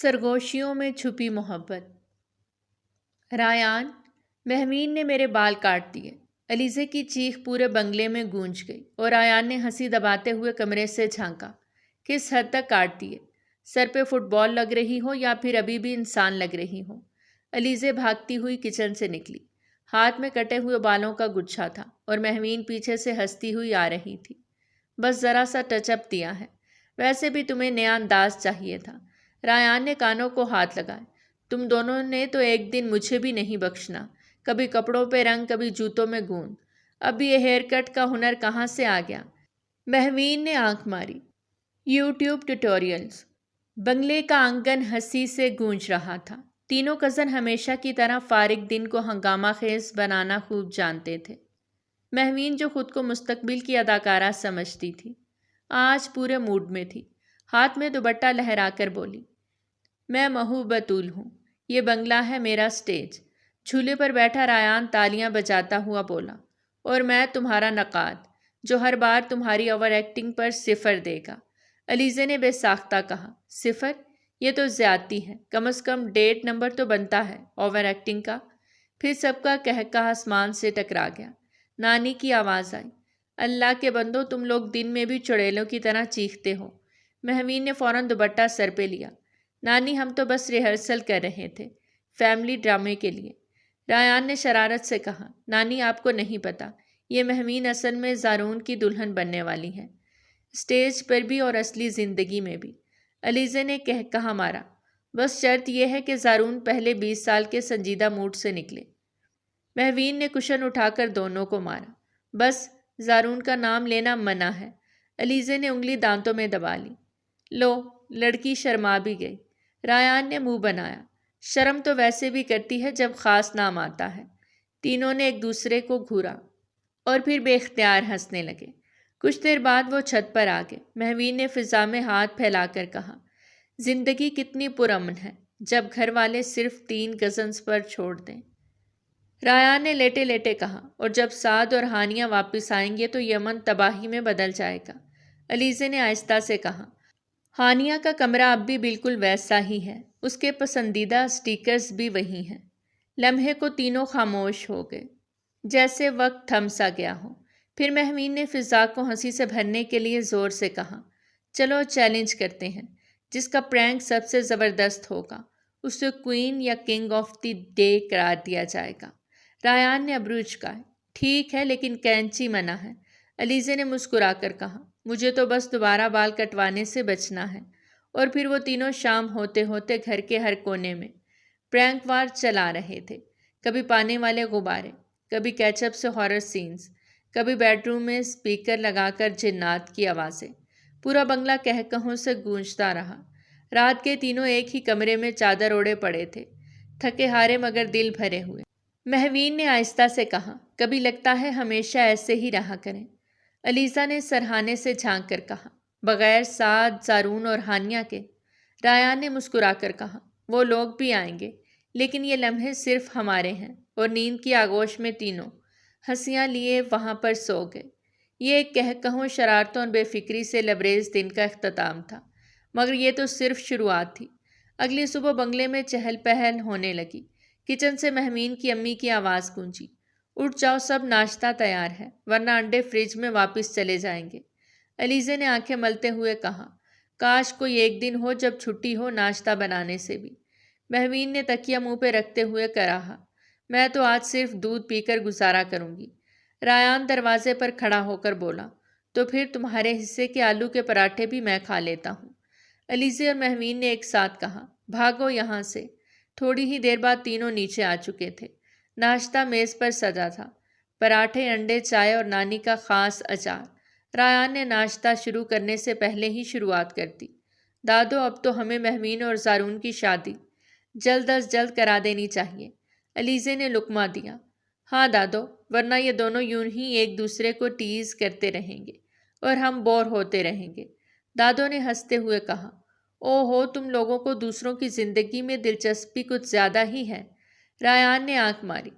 سرگوشیوں میں چھپی محبت۔ رایان، مہمین نے میرے بال کاٹ دیے۔ علیزے کی چیخ پورے بنگلے میں گونج گئی اور رایان نے ہنسی دباتے ہوئے کمرے سے جھانکا۔ کس حد تک کاٹ دیے؟ سر پہ فٹ بال لگ رہی ہو یا پھر ابھی بھی انسان لگ رہی ہو؟ علیزے بھاگتی ہوئی کچن سے نکلی۔ ہاتھ میں کٹے ہوئے بالوں کا گچھا تھا اور مہمین پیچھے سے ہنستی ہوئی آ رہی تھی۔ بس ذرا سا ٹچ اپ دیا ہے، ویسے بھی تمہیں نیا انداز چاہیے تھا۔ رایان نے کانوں کو ہاتھ لگائے۔ تم دونوں نے تو ایک دن مجھے بھی نہیں بخشنا، کبھی کپڑوں پہ رنگ، کبھی جوتوں میں گوند۔ اب یہ ہیئر کٹ کا ہنر کہاں سے آ گیا؟ مہوین نے آنکھ ماری۔ YouTube tutorials. بنگلے کا آنگن ہنسی سے گونج رہا تھا۔ تینوں کزن ہمیشہ کی طرح فارغ دن کو ہنگامہ خیز بنانا خوب جانتے تھے۔ مہوین جو خود کو مستقبل کی اداکارہ سمجھتی تھی، آج پورے موڈ میں تھی۔ ہاتھ میں دوپٹہ لہرا کر بولی، میں محو بطول ہوں، یہ بنگلہ ہے میرا سٹیج۔ جھولے پر بیٹھا رایان تالیاں بجاتا ہوا بولا، اور میں تمہارا نقاد، جو ہر بار تمہاری اوور ایکٹنگ پر 0 دے گا۔ علیزے نے بے ساختہ کہا، 0؟ یہ تو زیادتی ہے، کم از کم 1.5 نمبر تو بنتا ہے اوور ایکٹنگ کا۔ پھر سب کا کہکہ آسمان سے ٹکرا گیا۔ نانی کی آواز آئی، اللہ کے بندو، تم لوگ دن میں بھی چڑیلوں کی طرح چیختے ہو۔ مہوین نے فوراً دوپٹہ سر پہ لیا۔ نانی، ہم تو بس ریہرسل کر رہے تھے، فیملی ڈرامے کے لیے۔ رایان نے شرارت سے کہا، نانی آپ کو نہیں پتا، یہ مہوین اصل میں زارون کی دلہن بننے والی ہے، اسٹیج پر بھی اور اصلی زندگی میں بھی۔ علیزے نے کہا مارا، بس شرط یہ ہے کہ زارون پہلے 20 سال کے سنجیدہ موڈ سے نکلے۔ مہوین نے کشن اٹھا کر دونوں کو مارا، بس زارون کا نام لینا منع ہے۔ علیزے نے انگلی دانتوں میں دبا لی۔ لو، لڑکی شرما بھی گئی۔ رایان نے منہ بنایا، شرم تو ویسے بھی کرتی ہے جب خاص نام آتا ہے۔ تینوں نے ایک دوسرے کو گھورا اور پھر بے اختیار ہنسنے لگے۔ کچھ دیر بعد وہ چھت پر آ گئے۔ مہوین نے فضا میں ہاتھ پھیلا کر کہا، زندگی کتنی پرامن ہے جب گھر والے صرف 3 کزنز پر چھوڑ دیں۔ رایان نے لیٹے لیٹے کہا، اور جب سعد اور ہانیہ واپس آئیں گے تو یمن تباہی میں بدل جائے گا۔ علیزے نے آہستہ سے کہا، ہانیہ کا کمرہ اب بھی بالکل ویسا ہی ہے، اس کے پسندیدہ سٹیکرز بھی وہی ہیں۔ لمحے کو تینوں خاموش ہو گئے، جیسے وقت تھم سا گیا ہو۔ پھر مہوین نے فضا کو ہنسی سے بھرنے کے لیے زور سے کہا، چلو چیلنج کرتے ہیں، جس کا پرینک سب سے زبردست ہوگا اسے کوئین یا کنگ آف دی ڈے قرار دیا جائے گا۔ رایان نے ابرو اچکائے، ٹھیک ہے لیکن کینچی منع ہے۔ علیزے نے مسکرا کر کہا، مجھے تو بس دوبارہ بال کٹوانے سے بچنا ہے۔ اور پھر وہ تینوں شام ہوتے ہوتے گھر کے ہر کونے میں پرینک وار چلا رہے تھے۔ کبھی پانے والے غبارے، کبھی کیچپ سے ہارر سینز، کبھی بیڈ روم میں اسپیکر لگا کر جنات کی آوازیں۔ پورا بنگلہ کہکہوں سے گونجتا رہا۔ رات کے تینوں ایک ہی کمرے میں چادر اوڑھے پڑے تھے، تھکے ہارے مگر دل بھرے ہوئے۔ مہوین نے آہستہ سے کہا، کبھی لگتا ہے ہمیشہ ایسے ہی رہا کریں۔ علیزہ نے سرہانے سے جھانک کر کہا، بغیر سعد، زارون اور ہانیہ کے۔ رایان نے مسکرا کر کہا، وہ لوگ بھی آئیں گے، لیکن یہ لمحے صرف ہمارے ہیں۔ اور نیند کی آغوش میں تینوں ہنسیاں لیے وہاں پر سو گئے۔ یہ ایک کہکہوں، شرارتوں اور بے فکری سے لبریز دن کا اختتام تھا، مگر یہ تو صرف شروعات تھی۔ اگلی صبح بنگلے میں چہل پہل ہونے لگی۔ کچن سے مہوین کی امی کی آواز گونجی، اٹھ جاؤ سب، ناشتہ تیار ہے، ورنہ انڈے فریج میں واپس چلے جائیں گے۔ علیزے نے آنکھیں ملتے ہوئے کہا، کاش کوئی ایک دن ہو جب چھٹی ہو ناشتہ بنانے سے بھی۔ مہوین نے تکیہ منہ پہ رکھتے ہوئے کہا، میں تو آج صرف دودھ پی کر گزارا کروں گی۔ رایان دروازے پر کھڑا ہو کر بولا، تو پھر تمہارے حصے کے آلو کے پراٹھے بھی میں کھا لیتا ہوں۔ علیزے اور مہوین نے ایک ساتھ کہا، بھاگو یہاں سے۔ تھوڑی ہی دیر بعد تینوں نیچے آ چکے تھے۔ ناشتہ میز پر سجا تھا، پراٹھے، انڈے، چائے اور نانی کا خاص اچار۔ رایان نے ناشتہ شروع کرنے سے پہلے ہی شروعات کر دی، دادو اب تو ہمیں مہوین اور زارون کی شادی جلد از جلد کرا دینی چاہیے۔ علیزے نے لقمہ دیا، ہاں دادو، ورنہ یہ دونوں یوں ہی ایک دوسرے کو ٹیز کرتے رہیں گے اور ہم بور ہوتے رہیں گے۔ دادو نے ہنستے ہوئے کہا، او ہو، تم لوگوں کو دوسروں کی زندگی میں دلچسپی کچھ زیادہ ہی ہے۔ رایان نے آنکھ ماری،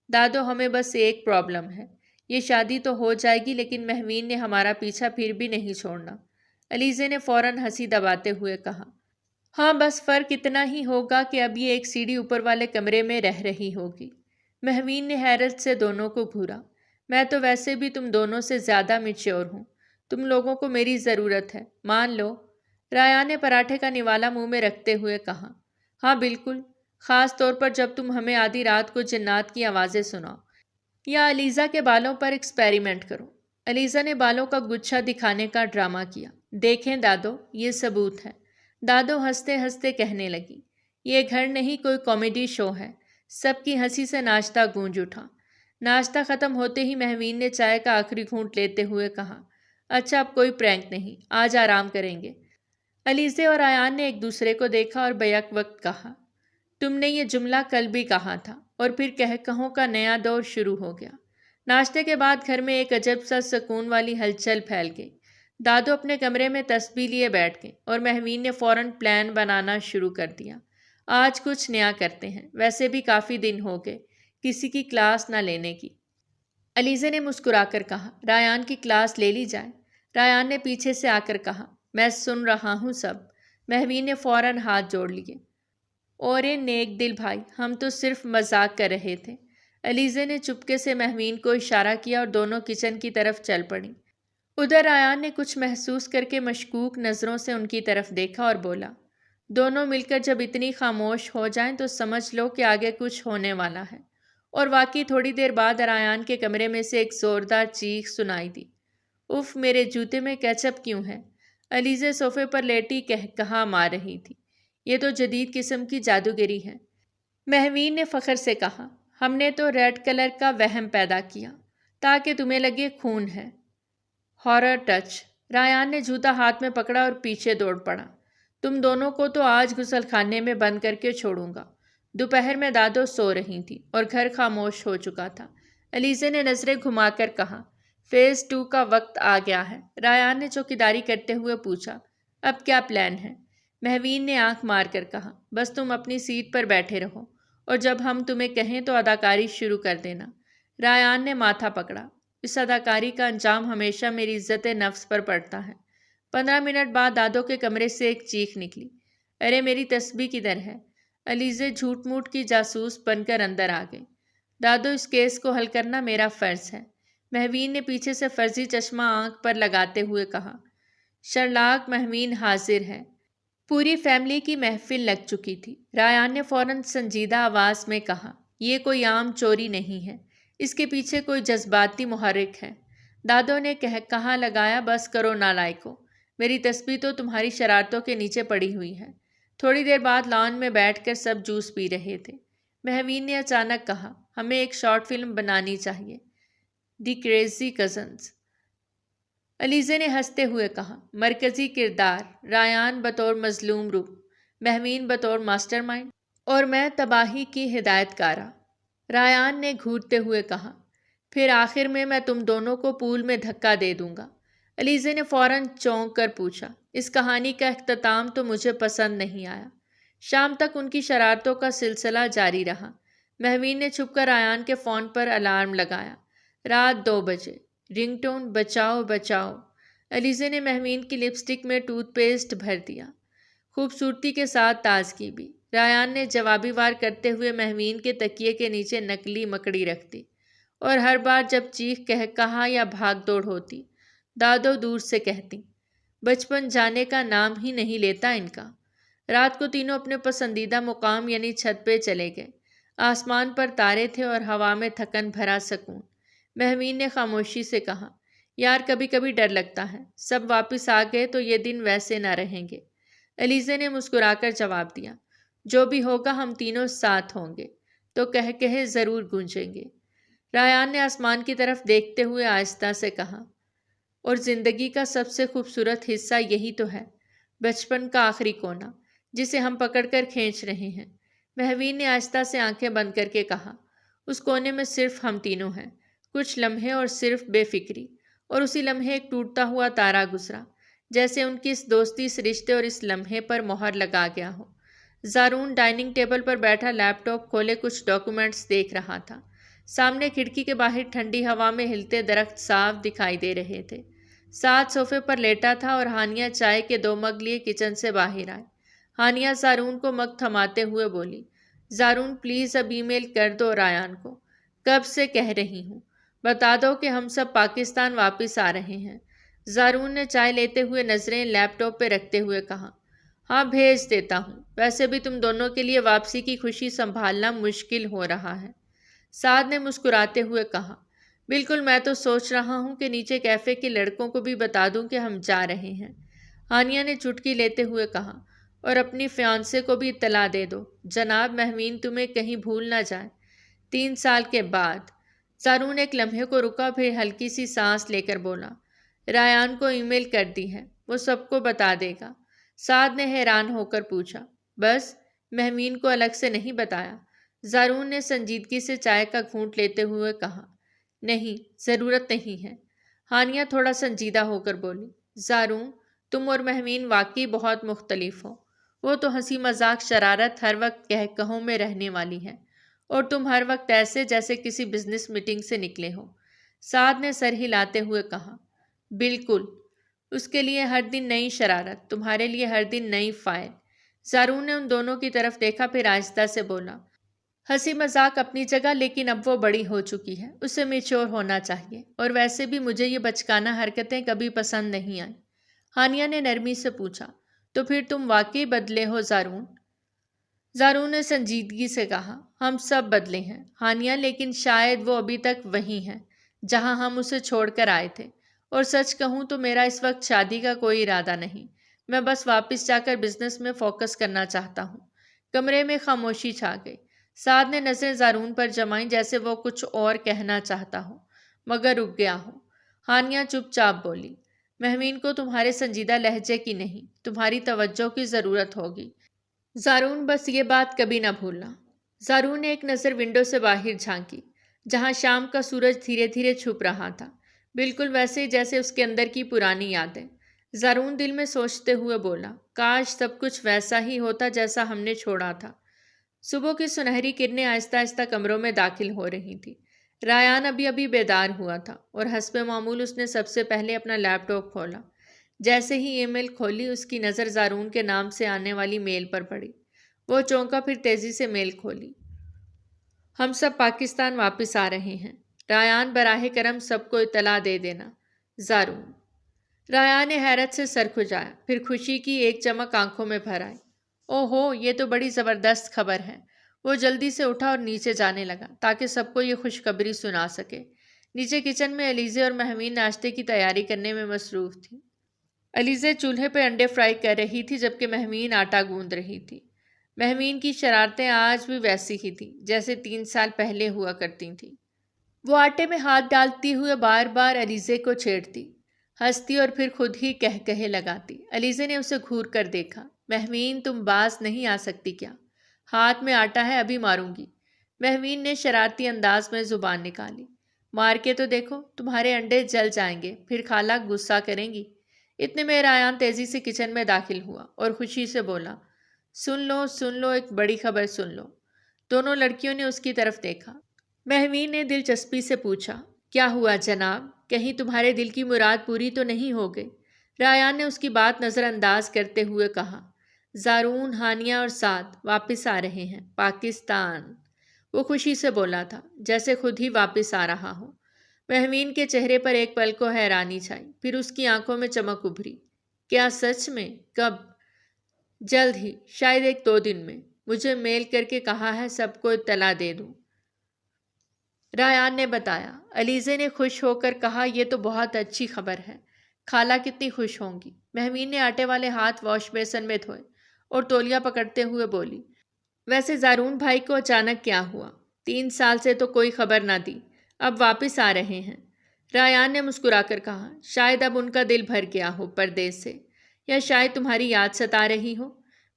دادو ہمیں بس ایک پرابلم ہے، یہ شادی تو ہو جائے گی لیکن مہوین نے ہمارا پیچھا پھر بھی نہیں چھوڑنا۔ علیزے نے فوراً ہنسی دباتے ہوئے کہا، ہاں بس فرق اتنا ہی ہوگا کہ اب یہ ایک سیڑھی اوپر والے کمرے میں رہ رہی ہوگی۔ مہوین نے حیرت سے دونوں کو گھورا۔ میں تو ویسے بھی تم دونوں سے زیادہ میچور ہوں، تم لوگوں کو میری ضرورت ہے، مان لو۔ رایان نے پراٹھے کا نوالا منہ میں رکھتے ہوئے کہا۔ ہاں بالکل، خاص طور پر جب تم ہمیں آدھی رات کو جنات کی آوازیں سناؤ یا علیزہ کے بالوں پر ایکسپیریمنٹ کرو۔ علیزہ نے بالوں کا گچھا دکھانے کا ڈرامہ کیا۔ دیکھیں دادو، یہ ثبوت ہے۔ دادو ہنستے ہنستے کہنے لگی۔ یہ گھر نہیں، کوئی کامیڈی شو ہے۔ سب کی ہنسی سے ناشتہ گونج اٹھا۔ ناشتہ ختم ہوتے ہی مہوین نے چائے کا آخری گھونٹ لیتے ہوئے کہا۔ اچھا اب کوئی پرینک نہیں، آج آرام کریں گے۔ علیزے اور آیان نے ایک دوسرے کو دیکھا اور بیک وقت کہا۔ تم نے یہ جملہ کل بھی کہا تھا، اور پھر کہوں کا نیا دور شروع ہو گیا۔ ناشتے کے بعد گھر میں ایک عجب سا سکون والی ہلچل پھیل گئی۔ دادو اپنے کمرے میں تسبیح لیے بیٹھ گئے اور مہوین نے فوراً پلان بنانا شروع کر دیا۔ آج کچھ نیا کرتے ہیں، ویسے بھی کافی دن ہو گئے کسی کی کلاس نہ لینے کی۔ علیزے نے مسکرا کر کہا۔ رایان کی کلاس لے لی جائے۔ رایان نے پیچھے سے آ کر کہا۔ میں سن رہا ہوں سب۔ مہوین نے فوراً ہاتھ جوڑ لیے۔ اور نیک دل بھائی، ہم تو صرف مذاق کر رہے تھے۔ علیزے نے چپکے سے مہوین کو اشارہ کیا اور دونوں کچن کی طرف چل پڑیں۔ ادھر رایان نے کچھ محسوس کر کے مشکوک نظروں سے ان کی طرف دیکھا اور بولا۔ دونوں مل کر جب اتنی خاموش ہو جائیں تو سمجھ لو کہ آگے کچھ ہونے والا ہے۔ اور واقعی تھوڑی دیر بعد رایان کے کمرے میں سے ایک زوردار چیخ سنائی دی۔ اف، میرے جوتے میں کیچپ کیوں ہے؟ علیزے صوفے پر لیٹی کہا مار رہی تھی۔ یہ تو جدید قسم کی جادوگری ہے۔ مہوین نے فخر سے کہا۔ ہم نے تو ریڈ کلر کا وہم پیدا کیا تاکہ تمہیں لگے خون ہے۔ Horror touch. رایان نے جوتا ہاتھ میں پکڑا اور پیچھے دوڑ پڑا۔ تم دونوں کو تو آج غسل خانے میں بند کر کے چھوڑوں گا۔ دوپہر میں دادو سو رہی تھی اور گھر خاموش ہو چکا تھا۔ علیزے نے نظریں گھما کر کہا۔ فیز 2 کا وقت آ گیا ہے۔ رایان نے چوکیداری کرتے ہوئے پوچھا۔ اب کیا پلان ہے؟ مہوین نے آنکھ مار کر کہا۔ بس تم اپنی سیٹ پر بیٹھے رہو اور جب ہم تمہیں کہیں تو اداکاری شروع کر دینا۔ رایان نے ماتھا پکڑا۔ اس اداکاری کا انجام ہمیشہ میری عزت نفس پر پڑتا ہے۔ 15 منٹ بعد دادو کے کمرے سے ایک چیخ نکلی۔ ارے میری تسبیح کدھر ہے؟ علیزے جھوٹ موٹ کی جاسوس بن کر اندر آ گئی۔ دادو، اس کیس کو حل کرنا میرا فرض ہے، مہوین نے پیچھے سے فرضی چشمہ آنکھ پر لگاتے ہوئے کہا۔ شرلاک مہوین حاضر ہے۔ پوری فیملی کی محفل لگ چکی تھی۔ رایان نے فوراً سنجیدہ آواز میں کہا۔ یہ کوئی عام چوری نہیں ہے، اس کے پیچھے کوئی جذباتی محرک ہے۔ دادو نے کہا لگایا۔ بس کرو نالائکو، میری تسبیح تو تمہاری شرارتوں کے نیچے پڑی ہوئی ہے۔ تھوڑی دیر بعد لان میں بیٹھ کر سب جوس پی رہے تھے۔ مہوین نے اچانک کہا۔ ہمیں ایک شارٹ فلم بنانی چاہیے، دی کریزی کزنز۔ علیزے نے ہنستے ہوئے کہا۔ مرکزی کردار رایان بطور مظلوم روح، مہوین بطور ماسٹر مائنڈ، اور میں تباہی کی ہدایت کارہ، رایان نے گھورتے ہوئے کہا۔ پھر آخر میں تم دونوں کو پول میں دھکا دے دوں گا۔ علیزے نے فوراً چونک کر پوچھا۔ اس کہانی کا اختتام تو مجھے پسند نہیں آیا۔ شام تک ان کی شرارتوں کا سلسلہ جاری رہا۔ مہوین نے چھپ کر رایان کے فون پر الارم لگایا۔ رات 2 بجے۔ رنگ ٹون بچاؤ بچاؤ۔ علیزے نے مہوین کی لپسٹک میں ٹوتھ پیسٹ بھر دیا، خوبصورتی کے ساتھ تازگی بھی۔ رایان نے جوابی وار کرتے ہوئے مہوین کے تکیے کے نیچے نکلی مکڑی رکھ دی، اور ہر بار جب چیخ کہا یا بھاگ دوڑ ہوتی، دادو دور سے کہتی، بچپن جانے کا نام ہی نہیں لیتا ان کا۔ رات کو تینوں اپنے پسندیدہ مقام یعنی چھت پہ چلے گئے۔ آسمان پر تارے تھے اور ہوا میں تھکن بھرا سکون۔ مہوین نے خاموشی سے کہا۔ یار کبھی کبھی ڈر لگتا ہے، سب واپس آ گئے تو یہ دن ویسے نہ رہیں گے۔ علیزے نے مسکرا کر جواب دیا۔ جو بھی ہوگا ہم تینوں ساتھ ہوں گے، تو کہے ضرور گونجیں گے۔ رایان نے آسمان کی طرف دیکھتے ہوئے آہستہ سے کہا۔ اور زندگی کا سب سے خوبصورت حصہ یہی تو ہے، بچپن کا آخری کونا جسے ہم پکڑ کر کھینچ رہے ہیں۔ مہوین نے آہستہ سے آنکھیں بند کر کے کہا۔ اس کونے میں صرف ہم تینوں ہیں، کچھ لمحے اور صرف بے فکری۔ اور اسی لمحے ایک ٹوٹتا ہوا تارا گزرا، جیسے ان کی اس دوستی، اس رشتے اور اس لمحے پر مہر لگا گیا ہو۔ زارون ڈائننگ ٹیبل پر بیٹھا لیپ ٹاپ کھولے کچھ ڈاکومنٹس دیکھ رہا تھا۔ سامنے کھڑکی کے باہر ٹھنڈی ہوا میں ہلتے درخت صاف دکھائی دے رہے تھے۔ ساتھ صوفے پر لیٹا تھا اور ہانیہ چائے کے 2 مگ لیے کچن سے باہر آئے۔ ہانیہ زارون کو مگ تھماتے ہوئے بولی۔ زارون پلیز اب ای میل کر دو رایان کو، کب سے کہہ رہی ہوں، بتا دو کہ ہم سب پاکستان واپس آ رہے ہیں۔ زارون نے چائے لیتے ہوئے نظریں لیپ ٹاپ پہ رکھتے ہوئے کہا، ہاں بھیج دیتا ہوں، ویسے بھی تم دونوں کے لیے واپسی کی خوشی سنبھالنا مشکل ہو رہا ہے۔ سعد نے مسکراتے ہوئے کہا، بالکل، میں تو سوچ رہا ہوں کہ نیچے کیفے کے لڑکوں کو بھی بتا دوں کہ ہم جا رہے ہیں۔ ہانیہ نے چٹکی لیتے ہوئے کہا، اور اپنی فیانسے کو بھی اطلاع دے دو، جناب مہمین تمہیں کہیں بھول نہ جائے۔ 3 سال کے بعد۔ زارون ایک لمحے کو رکا، پھر ہلکی سی سانس لے کر بولا، رایان کو ای میل کر دی ہے، وہ سب کو بتا دے گا۔ سعد نے حیران ہو کر پوچھا، بس مہمین کو الگ سے نہیں بتایا؟ زارون نے سنجیدگی سے چائے کا گھونٹ لیتے ہوئے کہا، نہیں، ضرورت نہیں ہے۔ ہانیہ تھوڑا سنجیدہ ہو کر بولی، زارون تم اور مہمین واقعی بہت مختلف ہو، وہ تو ہنسی مذاق شرارت ہر وقت کہہ کہوں میں رہنے والی ہے، اور تم ہر وقت ایسے جیسے کسی بزنس میٹنگ سے نکلے ہو۔ سعد نے سر ہلاتے ہوئے کہا، بالکل، اس کے لیے ہر دن نئی شرارت، تمہارے لیے ہر دن نئی فائل۔ زارون نے ان دونوں کی طرف دیکھا، پھر آہستہ سے بولا، ہنسی مذاق اپنی جگہ، لیکن اب وہ بڑی ہو چکی ہے، اسے میچور ہونا چاہیے، اور ویسے بھی مجھے یہ بچکانہ حرکتیں کبھی پسند نہیں آئیں۔ ہانیہ نے نرمی سے پوچھا، تو پھر تم واقعی بدلے ہو زارون؟ زارون نے سنجیدگی سے کہا، ہم سب بدلے ہیں ہانیہ، لیکن شاید وہ ابھی تک وہی ہیں جہاں ہم اسے چھوڑ کر آئے تھے، اور سچ کہوں تو میرا اس وقت شادی کا کوئی ارادہ نہیں، میں بس واپس جا کر بزنس میں فوکس کرنا چاہتا ہوں۔ کمرے میں خاموشی چھا گئی۔ سعد نے نظریں زارون پر جمائیں جیسے وہ کچھ اور کہنا چاہتا ہو، مگر رک گیا ہو۔ ہانیہ چپ چاپ بولی، مہمین کو تمہارے سنجیدہ لہجے کی نہیں، تمہاری توجہ کی ضرورت ہوگی۔ زارون بس یہ بات کبھی نہ بھولنا۔ زارون نے ایک نظر ونڈو سے باہر جھانکی، جہاں شام کا سورج دھیرے دھیرے چھپ رہا تھا، بالکل ویسے جیسے اس کے اندر کی پرانی یادیں۔ زارون دل میں سوچتے ہوئے بولا، کاش سب کچھ ویسا ہی ہوتا جیسا ہم نے چھوڑا تھا۔ صبح کی سنہری کرنیں آہستہ آہستہ کمروں میں داخل ہو رہی تھی۔ رایان ابھی بیدار ہوا تھا، اور حسب معمول اس نے سب سے پہلے اپنا لیپ ٹاپ کھولا۔ جیسے ہی ای میل کھولی، اس کی نظر زارون کے نام سے آنے والی میل پر پڑی۔ وہ چونکا، پھر تیزی سے میل کھولی۔ ہم سب پاکستان واپس آ رہے ہیں، رایان براہ کرم سب کو اطلاع دے دینا، زارون۔ رایان نے حیرت سے سر کھجایا، پھر خوشی کی ایک چمک آنکھوں میں بھر آئی۔ او ہو، یہ تو بڑی زبردست خبر ہے۔ وہ جلدی سے اٹھا اور نیچے جانے لگا تاکہ سب کو یہ خوشخبری سنا سکے۔ نیچے کچن میں علیزے اور مہمین ناشتے کی تیاری کرنے میں مصروف تھی۔ علیزے چولہے پہ انڈے فرائی کر رہی تھی، جبکہ مہمین آٹا گوندھ رہی تھی۔ مہمین کی شرارتیں آج بھی ویسی ہی تھیں جیسے 3 سال پہلے ہوا کرتی تھیں۔ وہ آٹے میں ہاتھ ڈالتی ہوئے بار بار علیزے کو چھیڑتی، ہنستی اور پھر خود ہی کہے لگاتی۔ علیزے نے اسے گھور کر دیکھا، مہمین تم باز نہیں آ سکتی کیا؟ ہاتھ میں آٹا ہے، ابھی ماروں گی۔ مہمین نے شرارتی انداز میں زبان نکالی، مار کے تو دیکھو، تمہارے انڈے جل جائیں گے، پھر خالہ غصہ کریں گی۔ اتنے میں رایان تیزی سے کچن میں داخل ہوا اور خوشی سے بولا، سن لو، ایک بڑی خبر سن لو۔ دونوں لڑکیوں نے اس کی طرف دیکھا۔ مہمین نے دلچسپی سے پوچھا، کیا ہوا جناب؟ کہیں تمہارے دل کی مراد پوری تو نہیں ہو گئی؟ رایان نے اس کی بات نظر انداز کرتے ہوئے کہا، زارون، ہانیہ اور سعد واپس آ رہے ہیں پاکستان۔ وہ خوشی سے بولا تھا جیسے خود ہی واپس آ رہا ہو۔ مہمین کے چہرے پر ایک پل کو حیرانی چھائی، پھر اس کی آنکھوں میں چمک ابھری۔ کیا سچ میں؟ کب؟ جلد ہی، شاید 1-2 دن میں۔ مجھے میل کر کے کہا ہے سب کو اطلاع دے دوں، رایان نے بتایا۔ علیزے نے خوش ہو کر کہا، یہ تو بہت اچھی خبر ہے، خالہ کتنی خوش ہوں گی۔ مہمین نے آٹے والے ہاتھ واش بیسن میں دھوئے اور تولیا پکڑتے ہوئے بولی، ویسے زارون بھائی کو اچانک کیا ہوا؟ 3 سال سے تو کوئی خبر نہ دی، اب واپس آ رہے ہیں۔ رایان نے مسکرا کر کہا، شاید اب ان کا دل بھر گیا ہو پردیس سے، یا شاید تمہاری یاد ستا رہی ہو۔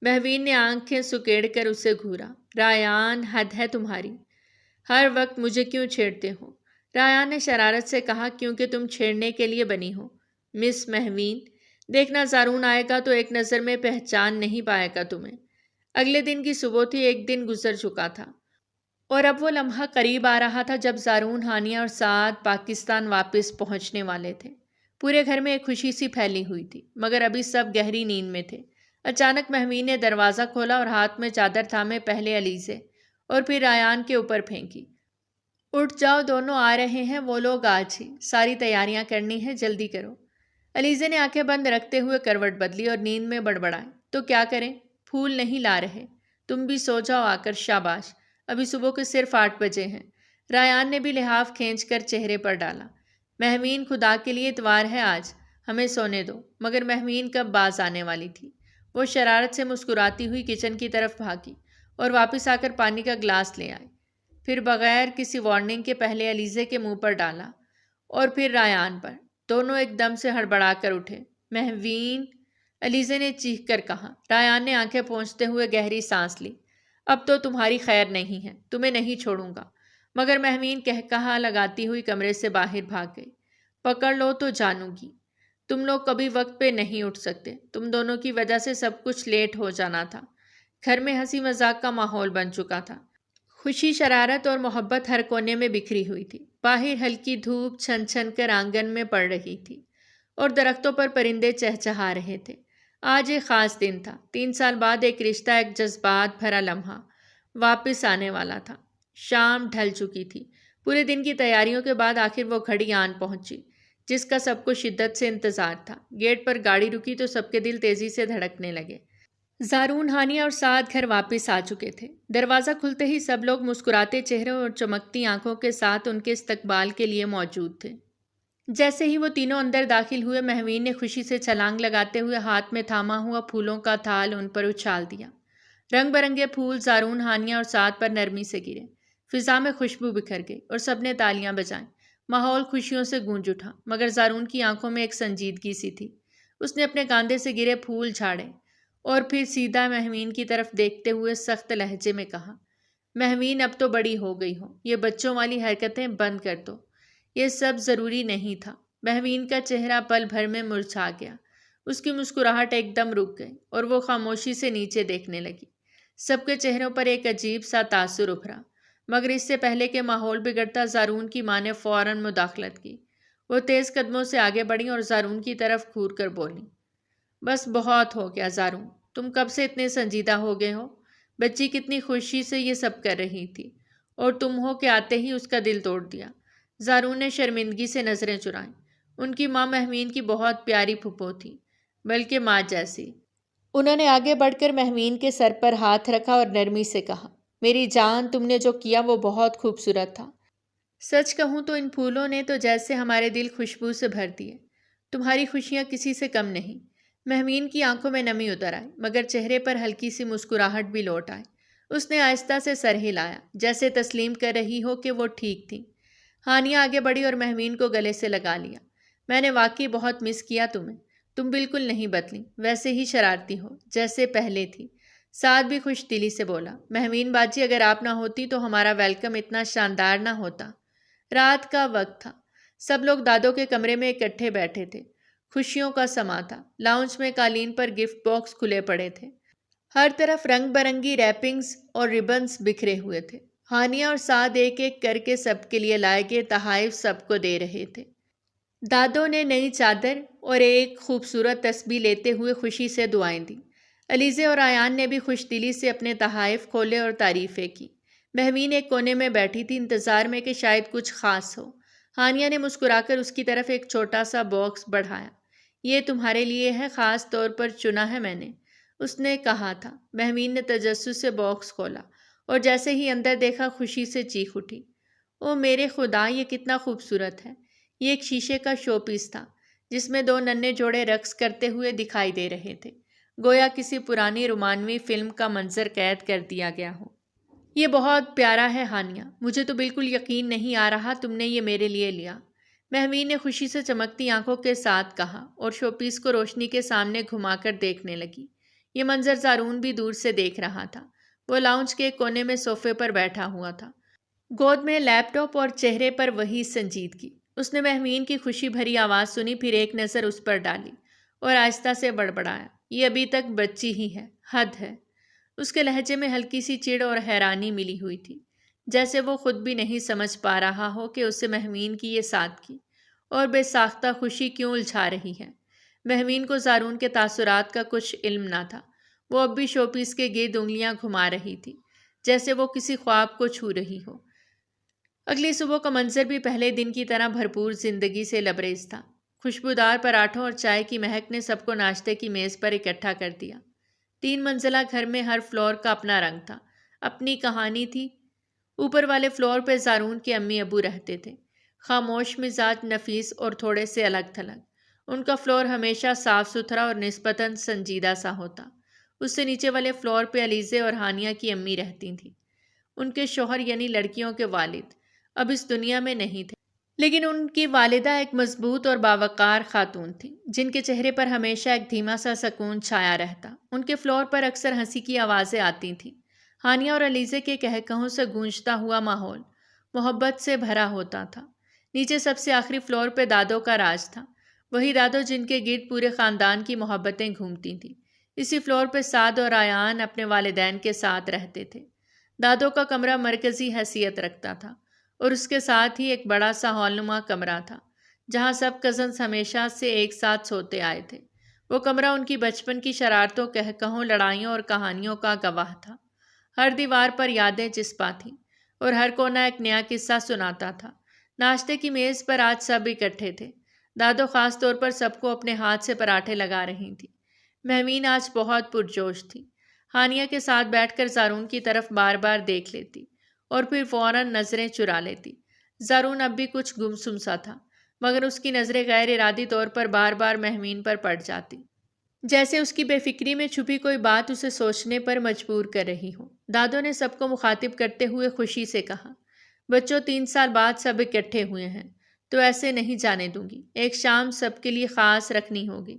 مہوین نے آنکھیں سکیڑ کر اسے گھورا۔ رایان، حد ہے تمہاری، ہر وقت مجھے کیوں چھیڑتے ہو؟ رایان نے شرارت سے کہا، کیونکہ تم چھیڑنے کے لیے بنی ہو مس مہوین۔ دیکھنا، زارون آئے گا تو ایک نظر میں پہچان نہیں پائے گا تمہیں۔ اگلے دن کی صبح تھی، ایک دن گزر چکا تھا، اور اب وہ لمحہ قریب آ رہا تھا جب زارون، ہانیہ اور سعد پاکستان واپس پہنچنے والے تھے۔ پورے گھر میں ایک خوشی سی پھیلی ہوئی تھی، مگر ابھی سب گہری نیند میں تھے۔ اچانک مہمین نے دروازہ کھولا اور ہاتھ میں چادر تھامے پہلے علیزے اور پھر ریان کے اوپر پھینکی۔ اٹھ جاؤ، دونوں آ رہے ہیں وہ لوگ آج ہی، ساری تیاریاں کرنی ہے، جلدی کرو۔ علیزے نے آنکھیں بند رکھتے ہوئے کروٹ بدلی اور نیند میں بڑبڑائے، تو کیا کریں؟ پھول نہیں لا رہے؟ تم بھی سو جاؤ آ کر، شاباش، ابھی صبح کے صرف 8 بجے ہیں۔ ریان نے بھی لحاف کھینچ کر چہرے پر ڈالا۔ مہمین، خدا کے لیے اتوار ہے آج، ہمیں سونے دو۔ مگر مہمین کب باز آنے والی تھی؟ وہ شرارت سے مسکراتی ہوئی کچن کی طرف بھاگی اور واپس آ کر پانی کا گلاس لے آئی۔ پھر بغیر کسی وارننگ کے پہلے علیزے کے منہ پر ڈالا اور پھر ریان پر۔ دونوں ایک دم سے ہڑبڑا کر اٹھے۔ مہوین، علیزے نے چیخ کر کہا۔ ریان نے آنکھیں پوچھتے ہوئے گہری سانس لی۔ اب تو تمہاری خیر نہیں ہے، تمہیں نہیں چھوڑوں گا۔ مگر مہوین کہا لگاتی ہوئی کمرے سے باہر بھاگ گئی۔ پکڑ لو تو جانوں گی، تم لوگ کبھی وقت پہ نہیں اٹھ سکتے، تم دونوں کی وجہ سے سب کچھ لیٹ ہو جانا تھا۔ گھر میں ہنسی مذاق کا ماحول بن چکا تھا۔ خوشی، شرارت اور محبت ہر کونے میں بکھری ہوئی تھی۔ باہر ہلکی دھوپ چھن چھن کر آنگن میں پڑ رہی تھی اور درختوں پر پرندے چہچہا رہے تھے۔ آج ایک خاص دن تھا۔ 3 سال بعد ایک رشتہ، ایک جذبات بھرا لمحہ واپس آنے والا تھا۔ شام ڈھل چکی تھی۔ پورے دن کی تیاریوں کے بعد آخر وہ گھڑی آن پہنچی جس کا سب کو شدت سے انتظار تھا۔ گیٹ پر گاڑی رکی تو سب کے دل تیزی سے دھڑکنے لگے۔ زارون، ہانیہ اور سعد گھر واپس آ چکے تھے۔ دروازہ کھلتے ہی سب لوگ مسکراتے چہروں اور چمکتی آنکھوں کے ساتھ ان کے استقبال کے لیے موجود تھے۔ جیسے ہی وہ تینوں اندر داخل ہوئے، مہوین نے خوشی سے چھلانگ لگاتے ہوئے ہاتھ میں تھاما ہوا پھولوں کا تھال ان پر اچھال دیا۔ رنگ برنگے پھول زارون، ہانیہ اور سعد پر نرمی سے گرے۔ فضا میں خوشبو بکھر گئی اور سب نے تالیاں بجائیں۔ ماحول خوشیوں سے گونج اٹھا، مگر زارون کی آنکھوں میں ایک سنجیدگی سی تھی۔ اس نے اپنے کاندھے سے گرے پھول جھاڑے اور پھر سیدھا مہوین کی طرف دیکھتے ہوئے سخت لہجے میں کہا، مہوین، اب تو بڑی ہو گئی ہو، یہ بچوں والی حرکتیں بند کر دو، یہ سب ضروری نہیں تھا۔ مہوین کا چہرہ پل بھر میں مرجھا گیا۔ اس کی مسکراہٹ ایک دم رک گئی اور وہ خاموشی سے نیچے دیکھنے لگی۔ سب کے چہروں پر ایک عجیب سا تاثر ابھرا، مگر اس سے پہلے کہ ماحول بگڑتا، زارون کی ماں نے فوراً مداخلت کی۔ وہ تیز قدموں سے آگے بڑھیں اور زارون کی طرف گھور کر بولیں، بس بہت ہو گیا زارون، تم کب سے اتنے سنجیدہ ہو گئے ہو؟ بچی کتنی خوشی سے یہ سب کر رہی تھی اور تم ہو کہ آتے ہی اس کا دل توڑ دیا۔ زارون نے شرمندگی سے نظریں چرائیں۔ ان کی ماں مہوین کی بہت پیاری پھپھو تھی، بلکہ ماں جیسی۔ انہوں نے آگے بڑھ کر مہوین کے سر پر ہاتھ رکھا اور نرمی سے کہا، میری جان، تم نے جو کیا وہ بہت خوبصورت تھا۔ سچ کہوں تو ان پھولوں نے تو جیسے ہمارے دل خوشبو سے بھر دیے۔ تمہاری خوشیاں کسی سے کم نہیں۔ مہوین کی آنکھوں میں نمی اتر آئی، مگر چہرے پر ہلکی سی مسکراہٹ بھی لوٹ آئی۔ اس نے آہستہ سے سر ہلایا، جیسے تسلیم کر رہی ہو کہ وہ ٹھیک تھی۔ ہانیہ آگے بڑھی اور مہوین کو گلے سے لگا لیا۔ میں نے واقعی بہت مس کیا تمہیں، تم بالکل نہیں بدلی، ویسے ہی شرارتی ہو جیسے پہلے تھی۔ سعد بھی خوش دلی سے بولا، مہوین باجی، اگر آپ نہ ہوتی تو ہمارا ویلکم اتنا شاندار نہ ہوتا۔ رات کا وقت تھا، سب لوگ دادوں کے کمرے میں اکٹھے بیٹھے تھے۔ خوشیوں کا سما تھا۔ لاؤنج میں قالین پر گفٹ باکس کھلے پڑے تھے۔ ہر طرف رنگ برنگی ریپنگز اور ریبنز بکھرے ہوئے تھے۔ ہانیہ اور سعد ایک ایک کر کے سب کے لیے لائے گئے تحائف سب کو دے رہے تھے۔ دادوں نے نئی چادر اور ایک خوبصورت تسبیح لیتے ہوئے خوشی سے دعائیں دیں۔ علیزے اور ایان نے بھی خوش دلی سے اپنے تحائف کھولے اور تعریفیں کی۔ مہوین ایک کونے میں بیٹھی تھی، انتظار میں کہ شاید کچھ خاص ہو۔ ہانیہ نے مسکرا کر اس کی طرف ایک چھوٹا سا باکس بڑھایا۔ یہ تمہارے لیے ہے، خاص طور پر چنا ہے میں نے، اس نے کہا تھا۔ مہوین نے تجسس سے باکس کھولا اور جیسے ہی اندر دیکھا خوشی سے چیخ اٹھی، او میرے خدا، یہ کتنا خوبصورت ہے! یہ ایک شیشے کا شو پیس تھا جس میں 2 ننھے جوڑے رقص کرتے ہوئے دکھائی دے رہے تھے، گویا کسی پرانی رومانوی فلم کا منظر قید کر دیا گیا ہو۔ یہ بہت پیارا ہے ہانیہ، مجھے تو بالکل یقین نہیں آ رہا تم نے یہ میرے لیے لیا، مہوین نے خوشی سے چمکتی آنکھوں کے ساتھ کہا اور شو پیس کو روشنی کے سامنے گھما کر دیکھنے لگی۔ یہ منظر زارون بھی دور سے دیکھ رہا تھا۔ وہ لاؤنج کے کونے میں صوفے پر بیٹھا ہوا تھا، گود میں لیپ ٹاپ اور چہرے پر وہی سنجیدگی۔ اس نے مہوین کی خوشی بھری آواز سنی، پھر ایک نظر اس پر ڈالی اور آہستہ سے بڑبڑایا، یہ ابھی تک بچی ہی ہے، حد ہے۔ اس کے لہجے میں ہلکی سی چڑ اور حیرانی ملی ہوئی تھی، جیسے وہ خود بھی نہیں سمجھ پا رہا ہو کہ اسے مہوین کی یہ سادگی اور بے ساختہ خوشی کیوں الجھا رہی ہے۔ مہوین کو زارون کے تاثرات کا کچھ علم نہ تھا، وہ اب بھی شو پیس کے گرد انگلیاں گھما رہی تھی، جیسے وہ کسی خواب کو چھو رہی ہو۔ اگلی صبح کا منظر بھی پہلے دن کی طرح بھرپور زندگی سے لبریز تھا۔ خوشبودار پراٹھوں اور چائے کی مہک نے سب کو ناشتے کی میز پر اکٹھا کر دیا۔ 3 منزلہ گھر میں ہر فلور کا اپنا رنگ تھا، اپنی کہانی تھی۔ اوپر والے فلور پہ زارون کے امی ابو رہتے تھے، خاموش مزاج، نفیس اور تھوڑے سے الگ تھلگ۔ ان کا فلور ہمیشہ صاف ستھرا اور نسبتاً سنجیدہ سا ہوتا۔ اس سے نیچے والے فلور پہ علیزے اور ہانیہ کی امی رہتی تھیں۔ ان کے شوہر یعنی لڑکیوں کے والد اب اس دنیا میں نہیں تھے، لیکن ان کی والدہ ایک مضبوط اور باوقار خاتون تھی، جن کے چہرے پر ہمیشہ ایک دھیما سا سکون چھایا رہتا۔ ان کے فلور پر اکثر ہنسی کی آوازیں آتی تھیں۔ ہانیہ اور علیزے کے کہکہوں سے گونجتا ہوا ماحول محبت سے بھرا ہوتا تھا۔ نیچے سب سے آخری فلور پہ دادو کا راج تھا، وہی دادو جن کے گرد پورے خاندان کی محبتیں گھومتی تھیں۔ اسی فلور پہ سعد اور آیان اپنے والدین کے ساتھ رہتے تھے۔ دادو کا کمرہ مرکزی حیثیت رکھتا تھا اور اس کے ساتھ ہی ایک بڑا سا ہال نما کمرہ تھا، جہاں سب کزنز ہمیشہ سے ایک ساتھ سوتے آئے تھے۔ وہ کمرہ ان کی بچپن کی شرارتوں، کہکہوں، لڑائیوں اور کہانیوں کا گواہ تھا۔ ہر دیوار پر یادیں چسپاں تھیں اور ہر کونا ایک نیا قصہ سناتا تھا۔ ناشتے کی میز پر آج سب اکٹھے تھے۔ دادو خاص طور پر سب کو اپنے ہاتھ سے پراٹھے لگا رہی تھی۔ مہمین آج بہت پرجوش تھی۔ ہانیہ کے ساتھ بیٹھ کر زارون کی طرف بار بار دیکھ لیتی اور پھر فوراً نظریں چرا لیتی۔ زارون اب بھی کچھ گمسم سا تھا، مگر اس کی نظریں غیر ارادی طور پر بار بار مہمین پر پڑ جاتی، جیسے اس کی بے فکری میں چھپی کوئی بات اسے سوچنے پر مجبور کر رہی ہو۔ دادو نے سب کو مخاطب کرتے ہوئے خوشی سے کہا، بچوں 3 سال بعد سب اکٹھے ہوئے ہیں تو ایسے نہیں جانے دوں گی۔ ایک شام سب کے لیے خاص رکھنی ہوگی،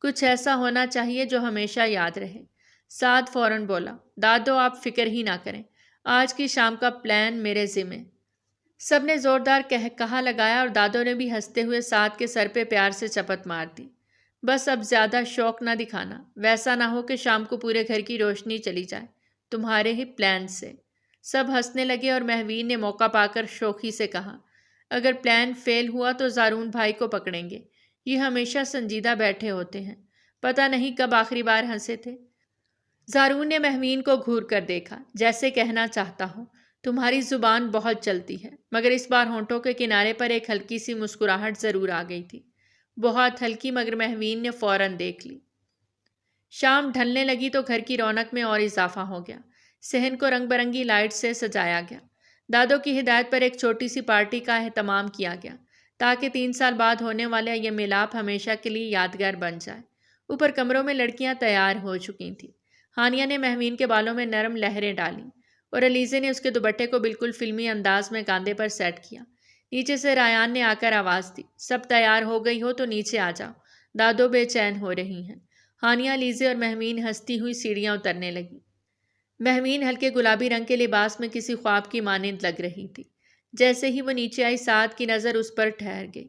کچھ ایسا ہونا چاہیے جو ہمیشہ یاد رہے۔ سعد فوراً بولا، دادو آپ فکر ہی نہ کریں، آج کی شام کا پلان میرے ذمے۔ سب نے زوردار کہا لگایا اور دادو نے بھی ہنستے ہوئے سعد کے سر پہ پیار سے چپت مار دی۔ بس اب زیادہ شوق نہ دکھانا، ویسا نہ ہو کہ شام کو پورے گھر کی روشنی چلی جائے تمہارے ہی پلان سے۔ سب ہنسنے لگے اور مہوین نے موقع پا کر شوخی سے کہا، اگر پلان فیل ہوا تو زارون بھائی کو پکڑیں گے، یہ ہمیشہ سنجیدہ بیٹھے ہوتے ہیں، پتہ نہیں کب آخری بار ہنسے تھے۔ زارون نے مہوین کو گھور کر دیکھا، جیسے کہنا چاہتا ہوں تمہاری زبان بہت چلتی ہے، مگر اس بار ہونٹوں کے کنارے پر ایک ہلکی سی مسکراہٹ ضرور آ گئی تھی، بہت ہلکی، مگر مہوین نے فوراً دیکھ لی۔ شام ڈھلنے لگی تو گھر کی رونق میں اور اضافہ ہو گیا۔ صحن کو رنگ برنگی لائٹ سے سجایا گیا۔ دادو کی ہدایت پر ایک چھوٹی سی پارٹی کا اہتمام کیا گیا تاکہ 3 سال بعد ہونے والا یہ ملاپ ہمیشہ کے لیے یادگار بن جائے۔ اوپر کمروں میں لڑکیاں تیار ہو چکی تھیں۔ ہانیہ نے مہوین کے بالوں میں نرم لہریں ڈالیں اور علیزے نے اس کے دوپٹے کو بالکل فلمی انداز میں کاندھے پر سیٹ کیا۔ نیچے سے رایان نے آ کر آواز دی، سب تیار ہو گئی ہو تو نیچے آ جاؤ، دادو بے چین ہو رہی ہیں۔ ہانیہ، علیزے اور مہوین ہنستی ہوئی سیڑھیاں اترنے لگی۔ مہوین ہلکے گلابی رنگ کے لباس میں کسی خواب کی مانند لگ رہی تھی۔ جیسے ہی وہ نیچے آئی، سعد کی نظر اس پر ٹھہر گئی۔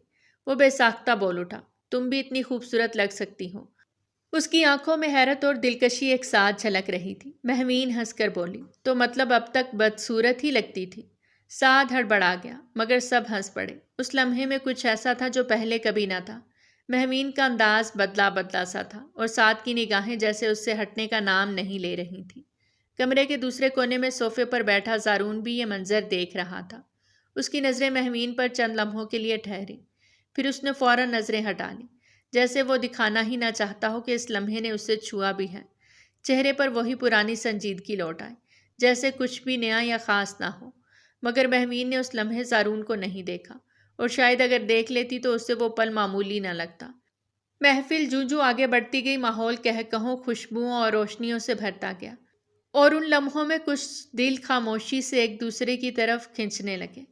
وہ بے ساختہ بول اٹھا، تم بھی اتنی خوبصورت لگ سکتی ہو۔ اس کی آنکھوں میں حیرت اور دلکشی ایک ساتھ جھلک رہی تھی۔ مہوین ہنس کر بولی، تو مطلب اب تک بدصورت ہی لگتی تھی؟ سعد ہڑبڑا گیا، مگر سب ہنس پڑے۔ اس لمحے میں کچھ ایسا تھا جو پہلے کبھی نہ تھا۔ مہوین کا انداز بدلا بدلا سا تھا اور سعد کی نگاہیں جیسے اس سے ہٹنے کا نام نہیں لے رہی تھیں۔ کمرے کے دوسرے کونے میں صوفے پر بیٹھا زارون بھی یہ منظر دیکھ رہا تھا۔ اس کی نظریں مہوین پر چند لمحوں کے لیے ٹھہری، پھر اس نے فوراً نظریں ہٹا لیں، جیسے وہ دکھانا ہی نہ چاہتا ہو کہ اس لمحے نے اسے چھوا بھی ہے۔ چہرے پر وہی پرانی سنجیدگی لوٹ آئی، جیسے کچھ بھی نیا یا خاص نہ ہو۔ مگر مہوین نے اس لمحے زارون کو نہیں دیکھا، اور شاید اگر دیکھ لیتی تو اسے وہ پل معمولی نہ لگتا۔ محفل جوں آگے بڑھتی گئی، ماحول کہکہوں، خوشبوؤں اور روشنیوں سے بھرتا گیا، اور ان لمحوں میں کچھ دل خاموشی سے ایک دوسرے کی طرف کھنچنے لگے۔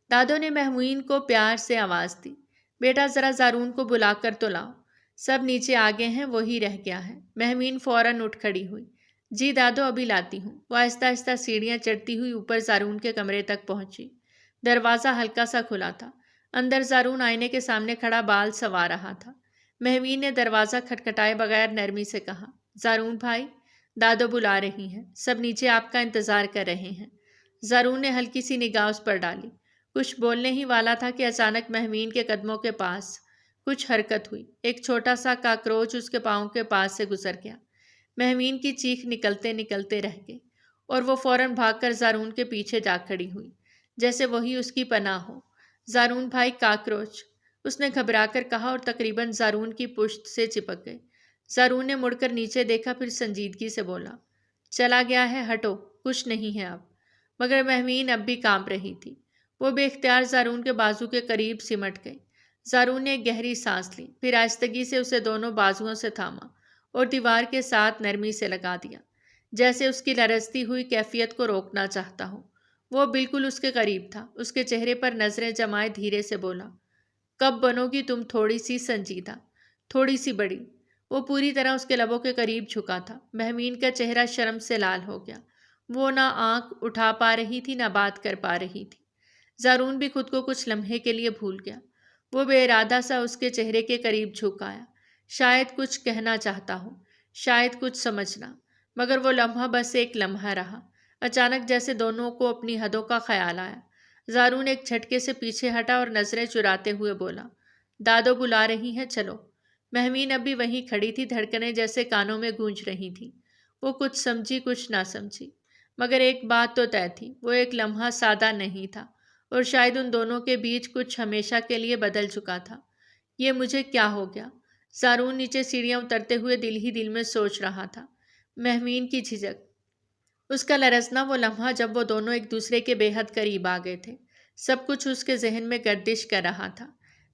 دادو نے مہوین کو پیار سے آواز دی، بیٹا ذرا زارون کو بلا کر تو لاؤ، سب نیچے آگے ہیں، وہی رہ گیا ہے۔ مہوین فوراً اٹھ کھڑی ہوئی، جی دادو ابھی لاتی ہوں۔ وہ آہستہ آہستہ سیڑھیاں چڑھتی ہوئی اوپر زارون کے کمرے تک پہنچی۔ دروازہ ہلکا سا کھلا تھا، اندر زارون آئینے کے سامنے کھڑا بال سنوار رہا تھا۔ مہوین نے دروازہ کھٹکھٹائے بغیر نرمی سے کہا، زارون بھائی، دادو بلا رہی ہیں، سب نیچے آپ کا انتظار کر رہے ہیں۔ زارون نے ہلکی سی نگاہ اس پر ڈالی، کچھ بولنے ہی والا تھا کہ اچانک مہوین کے قدموں کے پاس کچھ حرکت ہوئی۔ ایک چھوٹا سا کاکروچ اس کے پاؤں کے پاس سے گزر گیا۔ مہمین کی چیخ نکلتے نکلتے رہ گئی اور وہ فوراً بھاگ کر زارون کے پیچھے جا کھڑی ہوئی، جیسے وہی اس کی پناہ ہو۔ زارون بھائی، کاکروچ، اس نے گھبرا کر کہا اور تقریباً زارون کی پشت سے چپک گئے۔ زارون نے مڑ کر نیچے دیکھا، پھر سنجیدگی سے بولا، چلا گیا ہے، ہٹو، کچھ نہیں ہے اب۔ مگر مہمین اب بھی کانپ رہی تھی۔ وہ بے اختیار زارون کے بازو کے قریب سمٹ گئی۔ زارون نے ایک گہری سانس لی، پھر آہستگی سے اسے دونوں بازوؤں سے تھاما اور دیوار کے ساتھ نرمی سے لگا دیا، جیسے اس کی لرزتی ہوئی کیفیت کو روکنا چاہتا ہو۔ وہ بالکل اس کے قریب تھا، اس کے چہرے پر نظریں جمائے دھیرے سے بولا، کب بنو گی تم تھوڑی سی سنجیدہ، تھوڑی سی بڑی؟ وہ پوری طرح اس کے لبوں کے قریب جھکا تھا۔ مہمین کا چہرہ شرم سے لال ہو گیا۔ وہ نہ آنکھ اٹھا پا رہی تھی، نہ بات کر پا رہی تھی۔ زارون بھی خود کو کچھ لمحے کے لیے بھول گیا۔ وہ بے ارادہ سا اس کے چہرے کے قریب جھک آیا، شاید کچھ کہنا چاہتا ہو، شاید کچھ سمجھنا، مگر وہ لمحہ بس ایک لمحہ رہا۔ اچانک جیسے دونوں کو اپنی حدوں کا خیال آیا، زارون ایک جھٹکے سے پیچھے ہٹا اور نظریں چراتے ہوئے بولا، دادو بلا رہی ہیں، چلو۔ مہمین اب بھی وہیں کھڑی تھی، دھڑکنیں جیسے کانوں میں گونج رہی تھیں۔ وہ کچھ سمجھی، کچھ نہ سمجھی، مگر ایک بات تو طے تھی، وہ ایک لمحہ سادہ نہیں تھا، اور شاید ان دونوں کے بیچ کچھ ہمیشہ کے لیے بدل چکا تھا۔ یہ مجھے کیا ہو گیا؟ زارون نیچے سیڑھیاں اترتے ہوئے دل ہی دل میں سوچ رہا تھا۔ مہمین کی جھجک، اس کا لرزنا، وہ لمحہ جب وہ دونوں ایک دوسرے کے بے حد قریب آ گئے تھے، سب کچھ اس کے ذہن میں گردش کر رہا تھا،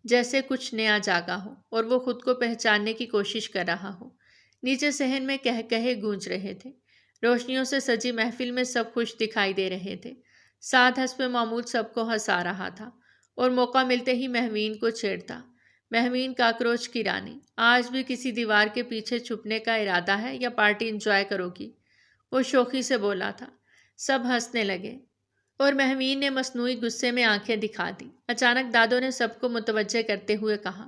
جیسے کچھ نیا جاگا ہو اور وہ خود کو پہچاننے کی کوشش کر رہا ہو۔ نیچے صحن میں کہے گونج رہے تھے، روشنیوں سے سجی محفل میں سب خوش دکھائی دے رہے تھے، ساتھ حسب معمول سب کو ہنسا رہا تھا اور موقع ملتے ہی مہمین کو چھیڑتا۔ مہمین، کاکروچ کی رانی، آج بھی کسی دیوار کے پیچھے چھپنے کا ارادہ ہے یا پارٹی انجوائے کرو گی؟ وہ شوخی سے بولا تھا۔ سب ہنسنے لگے اور مہمین نے مصنوعی غصے میں آنکھیں دکھا دی۔ اچانک دادو نے سب کو متوجہ کرتے ہوئے کہا،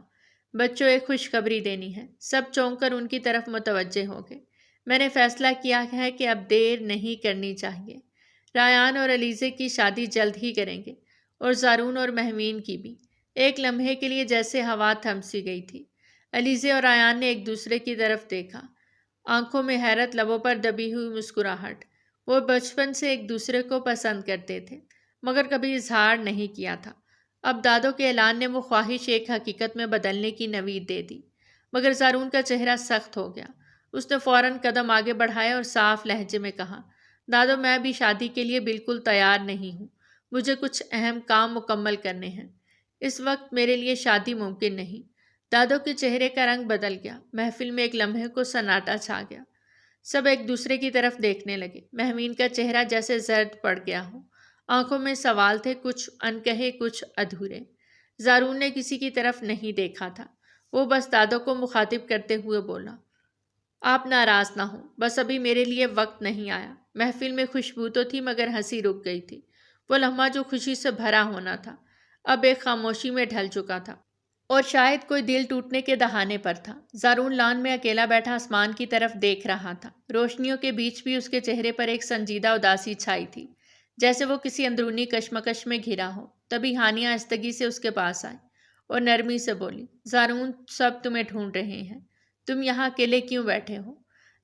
بچوں، ایک خوشخبری دینی ہے۔ سب چونک کر ان کی طرف متوجہ ہو گئے۔ میں نے فیصلہ کیا ہے کہ اب دیر نہیں کرنی چاہیے۔ رایان اور علیزے کی شادی جلد ہی کریں گے، اور زارون اور مہمین کی بھی۔ ایک لمحے کے لیے جیسے ہوا تھم سی گئی تھی۔ علیزے اور رایان نے ایک دوسرے کی طرف دیکھا، آنکھوں میں حیرت، لبوں پر دبی ہوئی مسکراہٹ۔ وہ بچپن سے ایک دوسرے کو پسند کرتے تھے، مگر کبھی اظہار نہیں کیا تھا۔ اب دادو کے اعلان نے وہ خواہش ایک حقیقت میں بدلنے کی نوید دے دی۔ مگر زارون کا چہرہ سخت ہو گیا۔ اس نے فوراً قدم آگے بڑھائے اور صاف لہجے میں کہا، دادو، میں بھی شادی کے لیے بالکل تیار نہیں ہوں۔ مجھے کچھ اہم کام مکمل کرنے ہیں۔ اس وقت میرے لیے شادی ممکن نہیں۔ دادو کے چہرے کا رنگ بدل گیا۔ محفل میں ایک لمحے کو سناٹا چھا گیا۔ سب ایک دوسرے کی طرف دیکھنے لگے۔ مہمین کا چہرہ جیسے زرد پڑ گیا ہو، آنکھوں میں سوال تھے، کچھ انکہے، کچھ ادھورے۔ زارون نے کسی کی طرف نہیں دیکھا تھا، وہ بس دادو کو مخاطب کرتے ہوئے بولا، آپ ناراض نہ ہوں، بس ابھی میرے لیے وقت نہیں آیا۔ محفل میں خوشبو تو تھی، مگر ہنسی رک گئی تھی۔ وہ لمحہ جو خوشی سے بھرا ہونا تھا، اب ایک خاموشی میں ڈھل چکا تھا، اور شاید کوئی دل ٹوٹنے کے دہانے پر تھا۔ زارون لان میں اکیلا بیٹھا آسمان کی طرف دیکھ رہا تھا۔ روشنیوں کے بیچ بھی اس کے چہرے پر ایک سنجیدہ اداسی چھائی تھی، جیسے وہ کسی اندرونی کشمکش میں گھرا ہو۔ تبھی ہانیہ آہستگی سے اس کے پاس آئی اور نرمی سے بولی، زارون، سب تمہیں ڈھونڈ رہے ہیں، تم یہاں اکیلے کیوں بیٹھے ہو؟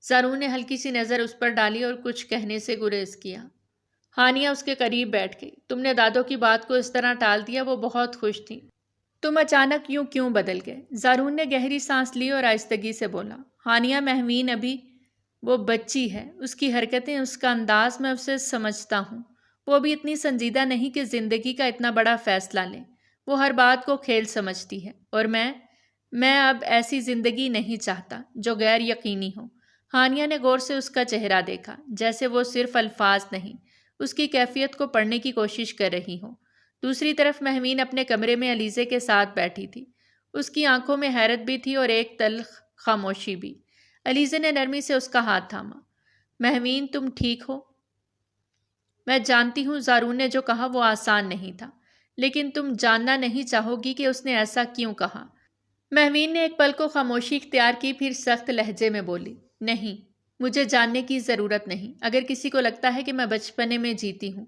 زارون نے ہلکی سی نظر اس پر ڈالی اور کچھ کہنے سے گریز کیا۔ ہانیہ اس کے قریب بیٹھ گئی۔ تم نے دادو کی بات کو اس طرح ٹال دیا، وہ بہت خوش تھی۔ تم اچانک یوں کیوں بدل گئے؟ زارون نے گہری سانس لی اور آہستگی سے بولا، ہانیہ، مہمین ابھی وہ بچی ہے، اس کی حرکتیں، اس کا انداز، میں اسے سمجھتا ہوں۔ وہ بھی اتنی سنجیدہ نہیں کہ زندگی کا اتنا بڑا فیصلہ لیں۔ وہ ہر بات کو کھیل سمجھتی ہے، اور میں اب ایسی زندگی نہیں چاہتا جو غیر یقینی ہو۔ ہانیہ نے غور سے اس کا چہرہ دیکھا، جیسے وہ صرف الفاظ نہیں، اس کی کیفیت کو پڑھنے کی کوشش کر رہی ہو۔ دوسری طرف مہمین اپنے کمرے میں علیزے کے ساتھ بیٹھی تھی۔ اس کی آنکھوں میں حیرت بھی تھی اور ایک تلخ خاموشی بھی۔ علیزے نے نرمی سے اس کا ہاتھ تھاما۔ مہمین، تم ٹھیک ہو؟ میں جانتی ہوں زارون نے جو کہا وہ آسان نہیں تھا، لیکن تم جاننا نہیں چاہو گی کہ اس نے ایسا کیوں کہا؟ مہمین نے ایک پل کو خاموشی اختیار کی، پھر سخت لہجے میں بولی، نہیں، مجھے جاننے کی ضرورت نہیں۔ اگر کسی کو لگتا ہے کہ میں بچپنے میں جیتی ہوں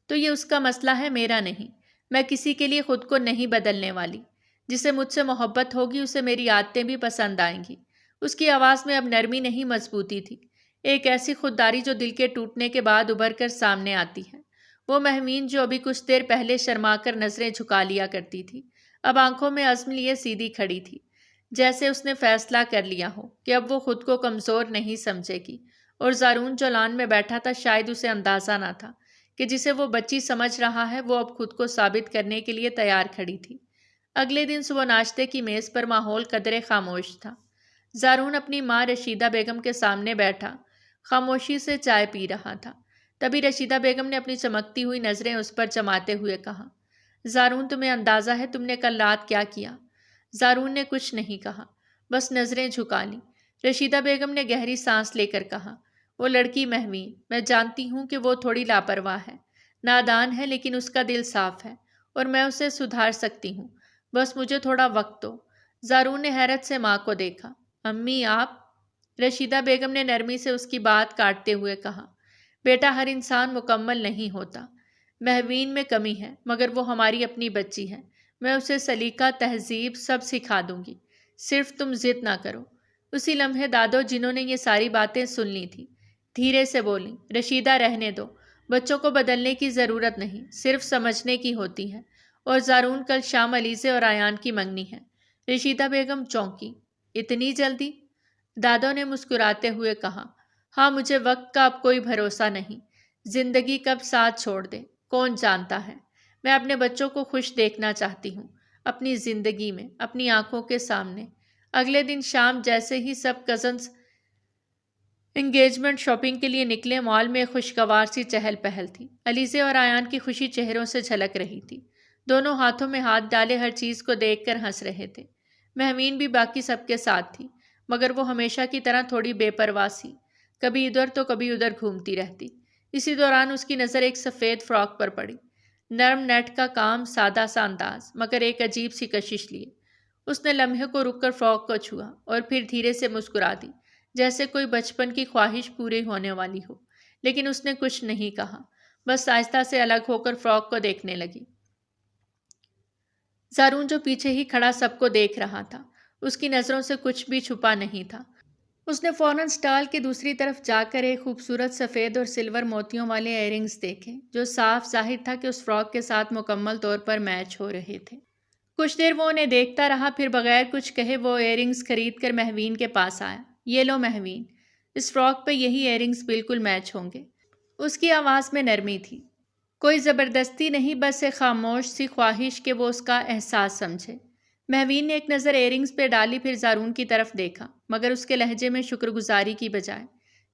تو یہ اس کا مسئلہ ہے، میرا نہیں۔ میں کسی کے لیے خود کو نہیں بدلنے والی۔ جسے مجھ سے محبت ہوگی اسے میری عادتیں بھی پسند آئیں گی۔ اس کی آواز میں اب نرمی نہیں، مضبوطی تھی۔ ایک ایسی خودداری جو دل کے ٹوٹنے کے بعد ابھر کر سامنے آتی ہے۔ وہ مہمین جو ابھی کچھ دیر پہلے شرما کر نظریں جھکا لیا کرتی تھی، اب آنکھوں میں عزم لیے سیدھی کھڑی تھی، جیسے اس نے فیصلہ کر لیا ہو کہ اب وہ خود کو کمزور نہیں سمجھے گی۔ اور زارون جو لان میں بیٹھا تھا، شاید اسے اندازہ نہ تھا کہ جسے وہ بچی سمجھ رہا ہے وہ اب خود کو ثابت کرنے کے لیے تیار کھڑی تھی۔ اگلے دن صبح ناشتے کی میز پر ماحول قدرے خاموش تھا۔ زارون اپنی ماں رشیدہ بیگم کے سامنے بیٹھا خاموشی سے چائے پی رہا تھا۔ تبھی رشیدہ بیگم نے اپنی چمکتی ہوئی نظریں اس پر جماتے ہوئے کہا، زارون تمہیں اندازہ ہے تم نے کل رات کیا کیا؟ زارون نے کچھ نہیں کہا، بس نظریں جھکا لیں۔ رشیدہ بیگم نے گہری سانس لے کر کہا، وہ لڑکی مہمین، میں جانتی ہوں کہ وہ تھوڑی لاپرواہ ہے، نادان ہے، لیکن اس کا دل صاف ہے اور میں اسے سدھار سکتی ہوں، بس مجھے تھوڑا وقت دو۔ زارون نے حیرت سے ماں کو دیکھا۔ امی آپ؟ رشیدہ بیگم نے نرمی سے اس کی بات کاٹتے ہوئے کہا، بیٹا ہر انسان مکمل نہیں ہوتا، مہوین میں کمی ہے، مگر وہ ہماری اپنی بچی ہے، میں اسے سلیقہ تہذیب سب سکھا دوں گی، صرف تم ضد نہ کرو۔ اسی لمحے دادو جنہوں نے یہ ساری باتیں سن لی تھیں دھیرے سے بولیں، رشیدہ رہنے دو، بچوں کو بدلنے کی ضرورت نہیں، صرف سمجھنے کی ہوتی ہے، اور زارون کل شام علیزے اور آیان کی منگنی ہے۔ رشیدہ بیگم چونکی، اتنی جلدی؟ دادو نے مسکراتے ہوئے کہا، ہاں مجھے وقت کا اب کوئی بھروسہ نہیں، زندگی کب ساتھ چھوڑ دے کون جانتا ہے۔ میں اپنے بچوں کو خوش دیکھنا چاہتی ہوں، اپنی زندگی میں، اپنی آنکھوں کے سامنے۔ اگلے دن شام جیسے ہی سب کزنز انگیجمنٹ شاپنگ کے لیے نکلے، مال میں خوشگوار سی چہل پہل تھی۔ علیزے اور آیان کی خوشی چہروں سے جھلک رہی تھی، دونوں ہاتھوں میں ہاتھ ڈالے ہر چیز کو دیکھ کر ہنس رہے تھے۔ مہمین بھی باقی سب کے ساتھ تھی، مگر وہ ہمیشہ کی طرح تھوڑی بے پرواہ سی، کبھی ادھر تو کبھی ادھر گھومتی رہتی۔ اسی دوران اس کی نظر ایک سفید فراک پر پڑی، نرم نیٹ کا کام، سادہ سا انداز، مگر ایک عجیب سی کشش لیے۔ اس نے لمحے کو رک کر فراک کو چھوا اور پھر دھیرے سے مسکرا دی، جیسے کوئی بچپن کی خواہش پوری ہونے والی ہو، لیکن اس نے کچھ نہیں کہا، بس آہستہ سے الگ ہو کر فراک کو دیکھنے لگی۔ زارون جو پیچھے ہی کھڑا سب کو دیکھ رہا تھا، اس کی نظروں سے کچھ بھی چھپا نہیں تھا۔ اس نے فوراً سٹال کے دوسری طرف جا کر ایک خوبصورت سفید اور سلور موتیوں والے ایئرنگز دیکھے، جو صاف ظاہر تھا کہ اس فراک کے ساتھ مکمل طور پر میچ ہو رہے تھے۔ کچھ دیر وہ انہیں دیکھتا رہا، پھر بغیر کچھ کہے وہ ایئرنگز خرید کر مہوین کے پاس آیا۔ یہ لو مہوین، اس فراک پہ یہی ایئرنگز بالکل میچ ہوں گے۔ اس کی آواز میں نرمی تھی، کوئی زبردستی نہیں، بس ایک خاموش سی خواہش کہ وہ اس کا احساس سمجھے۔ مہوین نے ایک نظر ایئرنگز پہ ڈالی، پھر زارون کی طرف دیکھا، مگر اس کے لہجے میں شکر گزاری کی بجائے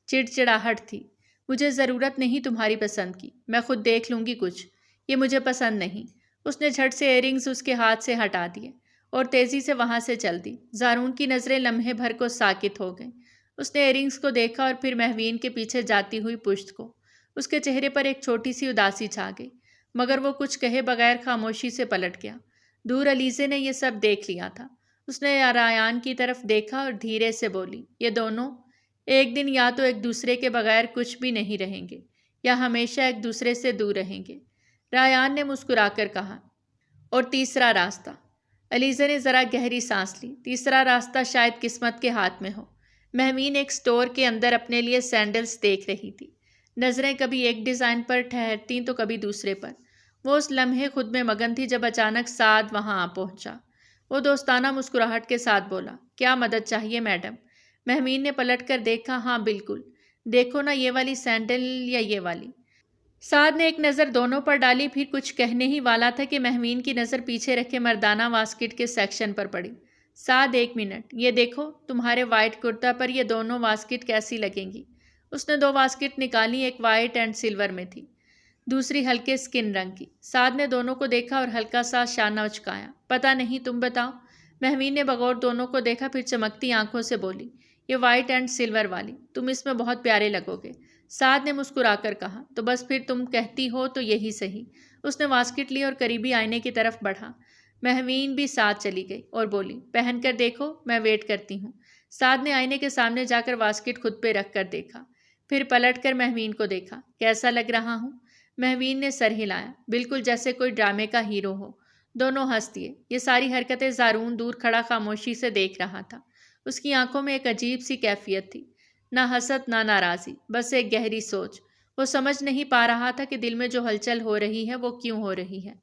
چڑچڑاہٹ تھی۔ مجھے ضرورت نہیں تمہاری پسند کی، میں خود دیکھ لوں گی، کچھ یہ مجھے پسند نہیں۔ اس نے جھٹ سے ایئرنگز اس کے ہاتھ سے ہٹا دیے اور تیزی سے وہاں سے چل دی۔ زارون کی نظریں لمحے بھر کو ساکت ہو گئیں۔ اس نے ایئرنگز کو دیکھا اور پھر مہوین کے پیچھے جاتی ہوئی پشت کو۔ اس کے چہرے پر ایک چھوٹی سی اداسی چھا گئی، مگر وہ کچھ کہے بغیر خاموشی سے پلٹ گیا۔ دور علیزے نے یہ سب دیکھ لیا تھا۔ اس نے رایان کی طرف دیکھا اور دھیرے سے بولی، یہ دونوں ایک دن یا تو ایک دوسرے کے بغیر کچھ بھی نہیں رہیں گے، یا ہمیشہ ایک دوسرے سے دور رہیں گے۔ رایان نے مسکرا کر کہا، اور تیسرا راستہ؟ علیزے نے ذرا گہری سانس لی، تیسرا راستہ شاید قسمت کے ہاتھ میں ہو۔ مہمین ایک سٹور کے اندر اپنے لیے سینڈلز دیکھ رہی تھی، نظریں کبھی ایک ڈیزائن پر ٹھہرتیں تو کبھی دوسرے پر۔ وہ اس لمحے خود میں مگن تھی جب اچانک سعد وہاں آ پہنچا۔ وہ دوستانہ مسکراہٹ کے ساتھ بولا، کیا مدد چاہیے میڈم؟ مہمین نے پلٹ کر دیکھا، ہاں بالکل، دیکھو نا یہ والی سینڈل یا یہ والی۔ سعد نے ایک نظر دونوں پر ڈالی، پھر کچھ کہنے ہی والا تھا کہ مہمین کی نظر پیچھے رکھے مردانہ واسکٹ کے سیکشن پر پڑی۔ سعد ایک منٹ، یہ دیکھو تمہارے وائٹ کرتا پر یہ دونوں واسکٹ کیسی لگیں گی؟ اس نے دو واسکٹ نکالی، ایک وائٹ اینڈ سلور میں تھی، دوسری ہلکے سکن رنگ کی۔ سعد نے دونوں کو دیکھا اور ہلکا سا شانہ اچکایا، پتہ نہیں، تم بتاؤ۔ مہوین نے بغور دونوں کو دیکھا، پھر چمکتی آنکھوں سے بولی، یہ وائٹ اینڈ سلور والی، تم اس میں بہت پیارے لگو گے۔ سعد نے مسکرا کر کہا، تو بس پھر تم کہتی ہو تو یہی صحیح۔ اس نے واسکٹ لی اور قریبی آئینے کی طرف بڑھا۔ مہوین بھی ساتھ چلی گئی اور بولی، پہن کر دیکھو، میں ویٹ کرتی ہوں۔ سعد نے آئینے کے سامنے جا کر واسکٹ خود پہ رکھ کر دیکھا، پھر پلٹ کر مہوین کو دیکھا، کیسا لگ رہا ہوں؟ مہوین نے سر ہلایا، بالکل جیسے کوئی ڈرامے کا ہیرو ہو۔ دونوں ہنس دیے۔ یہ ساری حرکتیں زارون دور کھڑا خاموشی سے دیکھ رہا تھا۔ اس کی آنکھوں میں ایک عجیب سی کیفیت تھی، نہ حسد نہ ناراضی، بس ایک گہری سوچ۔ وہ سمجھ نہیں پا رہا تھا کہ دل میں جو ہلچل ہو رہی ہے وہ کیوں ہو رہی ہے۔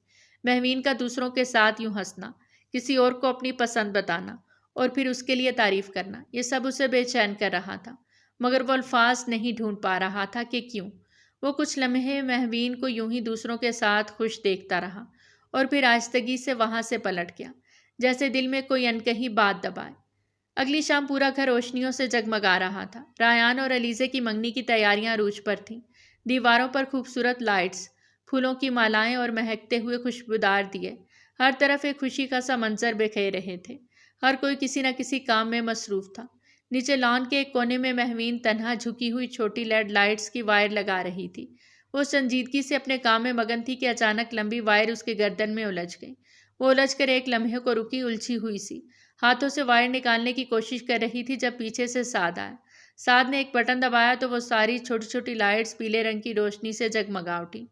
مہوین کا دوسروں کے ساتھ یوں ہنسنا، کسی اور کو اپنی پسند بتانا اور پھر اس کے لیے تعریف کرنا، یہ سب اسے بے چین کر رہا تھا، مگر وہ الفاظ نہیں ڈھونڈ پا رہا تھا کہ کیوں۔ وہ کچھ لمحے مہوین کو یوں ہی دوسروں کے ساتھ خوش دیکھتا رہا اور پھر آہستگی سے وہاں سے پلٹ گیا، جیسے دل میں کوئی انکہی بات دبائے۔ اگلی شام پورا گھر روشنیوں سے جگمگا رہا تھا۔ رایان اور علیزے کی منگنی کی تیاریاں عروج پر تھیں۔ دیواروں پر خوبصورت لائٹس، پھولوں کی مالائیں اور مہکتے ہوئے خوشبودار دیے، ہر طرف ایک خوشی کا سا منظر بکھیر رہے تھے۔ ہر کوئی کسی نہ کسی کام میں مصروف تھا۔ نیچے لان کے ایک کونے میں مہوین تنہا جھکی ہوئی چھوٹی لیڈ لائٹس کی وائر لگا رہی تھی۔ وہ سنجیدگی سے اپنے کام میں مگن تھی کہ اچانک لمبی وائر اس کے گردن میں الجھ گئی۔ وہ الجھ کر ایک لمحے کو رکی، الجھی ہوئی سی، ہاتھوں سے وائر نکالنے کی کوشش کر رہی تھی جب پیچھے سے سعد آیا۔ سعد نے ایک بٹن دبایا تو وہ ساری چھوٹی چھوٹی لائٹس پیلے رنگ کی روشنی سے جگمگا اٹھی۔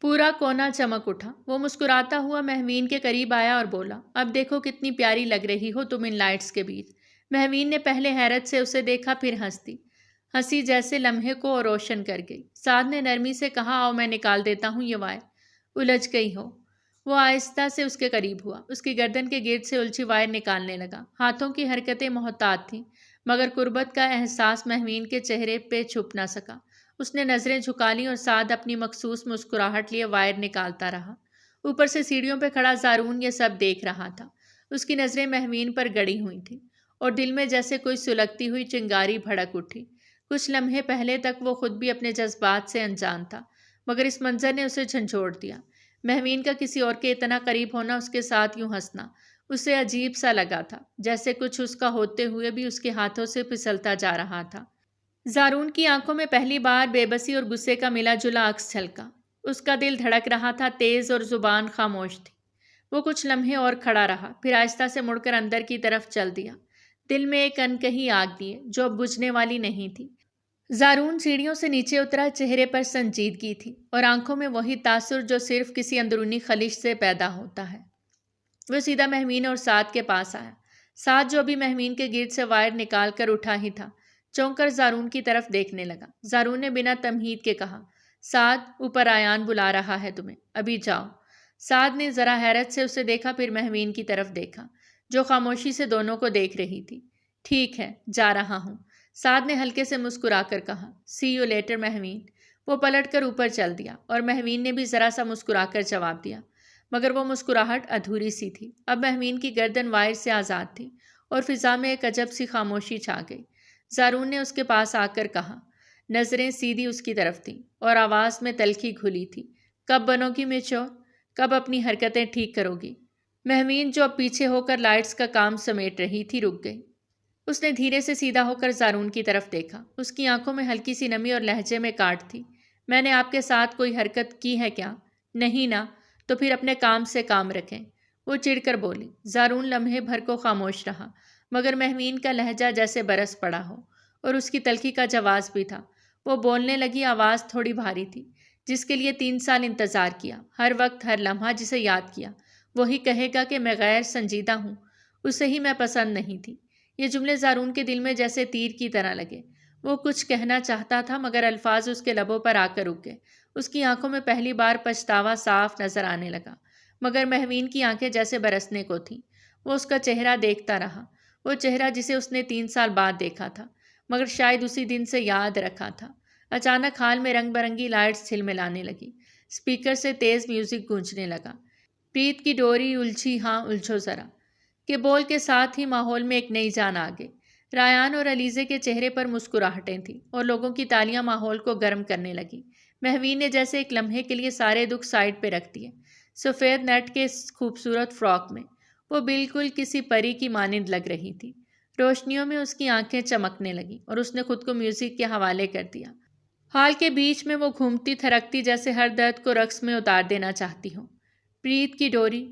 پورا کونا چمک اٹھا۔ وہ مسکراتا ہوا مہوین کے قریب آیا اور بولا، اب دیکھو کتنی پیاری لگ رہی ہو تم ان لائٹس کے بیچ۔ مہوین نے پہلے حیرت سے اسے دیکھا، پھر ہنس دی، ہنسی جیسے لمحے کو روشن کر گئی۔ سعد نے نرمی سے کہا، آؤ میں نکال دیتا ہوں یہ وائر، الجھ گئی ہو۔ وہ آہستہ سے اس کے قریب ہوا، اس کی گردن کے گرد سے الجھی وائر نکالنے لگا۔ ہاتھوں کی حرکتیں محتاط تھیں، مگر قربت کا احساس مہوین کے چہرے پہ چھپ نہ سکا۔ اس نے نظریں جھکا لیں اور سعد اپنی مخصوص مسکراہٹ لیے وائر نکالتا رہا۔ اوپر سے سیڑھیوں پہ کھڑا زارون یہ سب دیکھ رہا تھا۔ اس کی نظریں مہوین پر گڑی ہوئی تھیں اور دل میں جیسے کوئی سلگتی ہوئی چنگاری بھڑک اٹھی۔ کچھ لمحے پہلے تک وہ خود بھی اپنے جذبات سے انجان تھا، مگر اس منظر نے اسے جھنجھوڑ دیا۔ مہوین کا کسی اور کے اتنا قریب ہونا، اس کے ساتھ یوں ہنسنا، اسے عجیب سا لگا تھا، جیسے کچھ اس کا ہوتے ہوئے بھی اس کے ہاتھوں سے پھسلتا جا رہا تھا۔ زارون کی آنکھوں میں پہلی بار بے بسی اور غصے کا ملا جلا عکس چھلکا۔ اس کا دل دھڑک رہا تھا تیز اور زبان خاموش تھی۔ وہ کچھ لمحے اور کھڑا رہا، پھر آہستہ سے مڑ کر اندر کی طرف چل دیا۔ دل میں ایک انکہی آگ لیے جو اب بجھنے والی نہیں تھی۔ زارون سیڑھیوں سے نیچے اترا، چہرے پر سنجیدگی تھی اور آنکھوں میں وہی تاثر جو صرف کسی اندرونی خلش سے پیدا ہوتا ہے۔ وہ سیدھا مہوین اور سعد کے پاس آیا۔ سعد جو بھی مہوین کے گرد سے وائر نکال کر اٹھا ہی تھا، چونک کر زارون کی طرف دیکھنے لگا۔ زارون نے بنا تمہید کے کہا، سعد، اوپر آیان بلا رہا ہے تمہیں، ابھی جاؤ۔ سعد نے ذرا حیرت سے اسے دیکھا، پھر مہوین کی طرف دیکھا جو خاموشی سے دونوں کو دیکھ رہی تھی۔ ٹھیک ہے، جا رہا ہوں، سعد نے ہلکے سے مسکرا کر کہا۔ سی یو لیٹر مہوین۔ وہ پلٹ کر اوپر چل دیا اور مہوین نے بھی ذرا سا مسکرا کر جواب دیا، مگر وہ مسکراہٹ ادھوری سی تھی۔ اب مہوین کی گردن وائر سے آزاد تھی اور فضا میں ایک عجب سی خاموشی چھا گئی۔ زارون نے اس کے پاس آ کر کہا، نظریں سیدھی اس کی طرف تھیں اور آواز میں تلخی گھلی تھی، کب بنو گی میچور؟ کب اپنی حرکتیں ٹھیک کرو گی؟ مہوین جو اب پیچھے ہو کر لائٹس کا کام سمیٹ رہی تھی، رک گئی۔ اس نے دھیرے سے سیدھا ہو کر زارون کی طرف دیکھا۔ اس کی آنکھوں میں ہلکی سی نمی اور لہجے میں کاٹ تھی۔ میں نے آپ کے ساتھ کوئی حرکت کی ہے کیا؟ نہیں نا، تو پھر اپنے کام سے کام رکھیں، وہ چڑھ کر بولی۔ زارون لمحے بھر کو خاموش رہا، مگر مہوین کا لہجہ جیسے برس پڑا ہو اور اس کی تلخی کا جواز بھی تھا۔ وہ بولنے لگی، آواز تھوڑی بھاری تھی، جس کے لیے 3 سال انتظار کیا، ہر وقت ہر لمحہ جسے یاد کیا، وہی کہے گا کہ میں غیر سنجیدہ ہوں، اسے ہی میں پسند نہیں تھی۔ یہ جملے زارون کے دل میں جیسے تیر کی طرح لگے۔ وہ کچھ کہنا چاہتا تھا، مگر الفاظ اس کے لبوں پر آ کر رک گئے۔ اس کی آنکھوں میں پہلی بار پچھتاوا صاف نظر آنے لگا، مگر مہوین کی آنکھیں جیسے برسنے کو تھیں۔ وہ اس کا چہرہ دیکھتا رہا، وہ چہرہ جسے اس نے 3 سال بعد دیکھا تھا، مگر شاید اسی دن سے یاد رکھا تھا۔ اچانک ہال میں رنگ برنگی لائٹس جھلملانے لگی، اسپیکر سے تیز میوزک گونجنے لگا۔ پریت کی ڈوری الجھی ہاں الجھو ذرا کے بول کے ساتھ ہی ماحول میں ایک نئی جان آ گئی۔ رایان اور علیزے کے چہرے پر مسکراہٹیں تھیں اور لوگوں کی تالیاں ماحول کو گرم کرنے لگیں۔ مہوین نے جیسے ایک لمحے کے لیے سارے دکھ سائڈ پہ رکھ دیے۔ سفید نیٹ کے خوبصورت فراک میں وہ بالکل کسی پری کی مانند لگ رہی تھی۔ روشنیوں میں اس کی آنکھیں چمکنے لگیں اور اس نے خود کو میوزک کے حوالے کر دیا۔ ہال کے بیچ میں وہ گھومتی تھرکتی جیسے ہر درد کو رقص میں اتار دینا چاہتی ہو۔ پریت کی ڈوری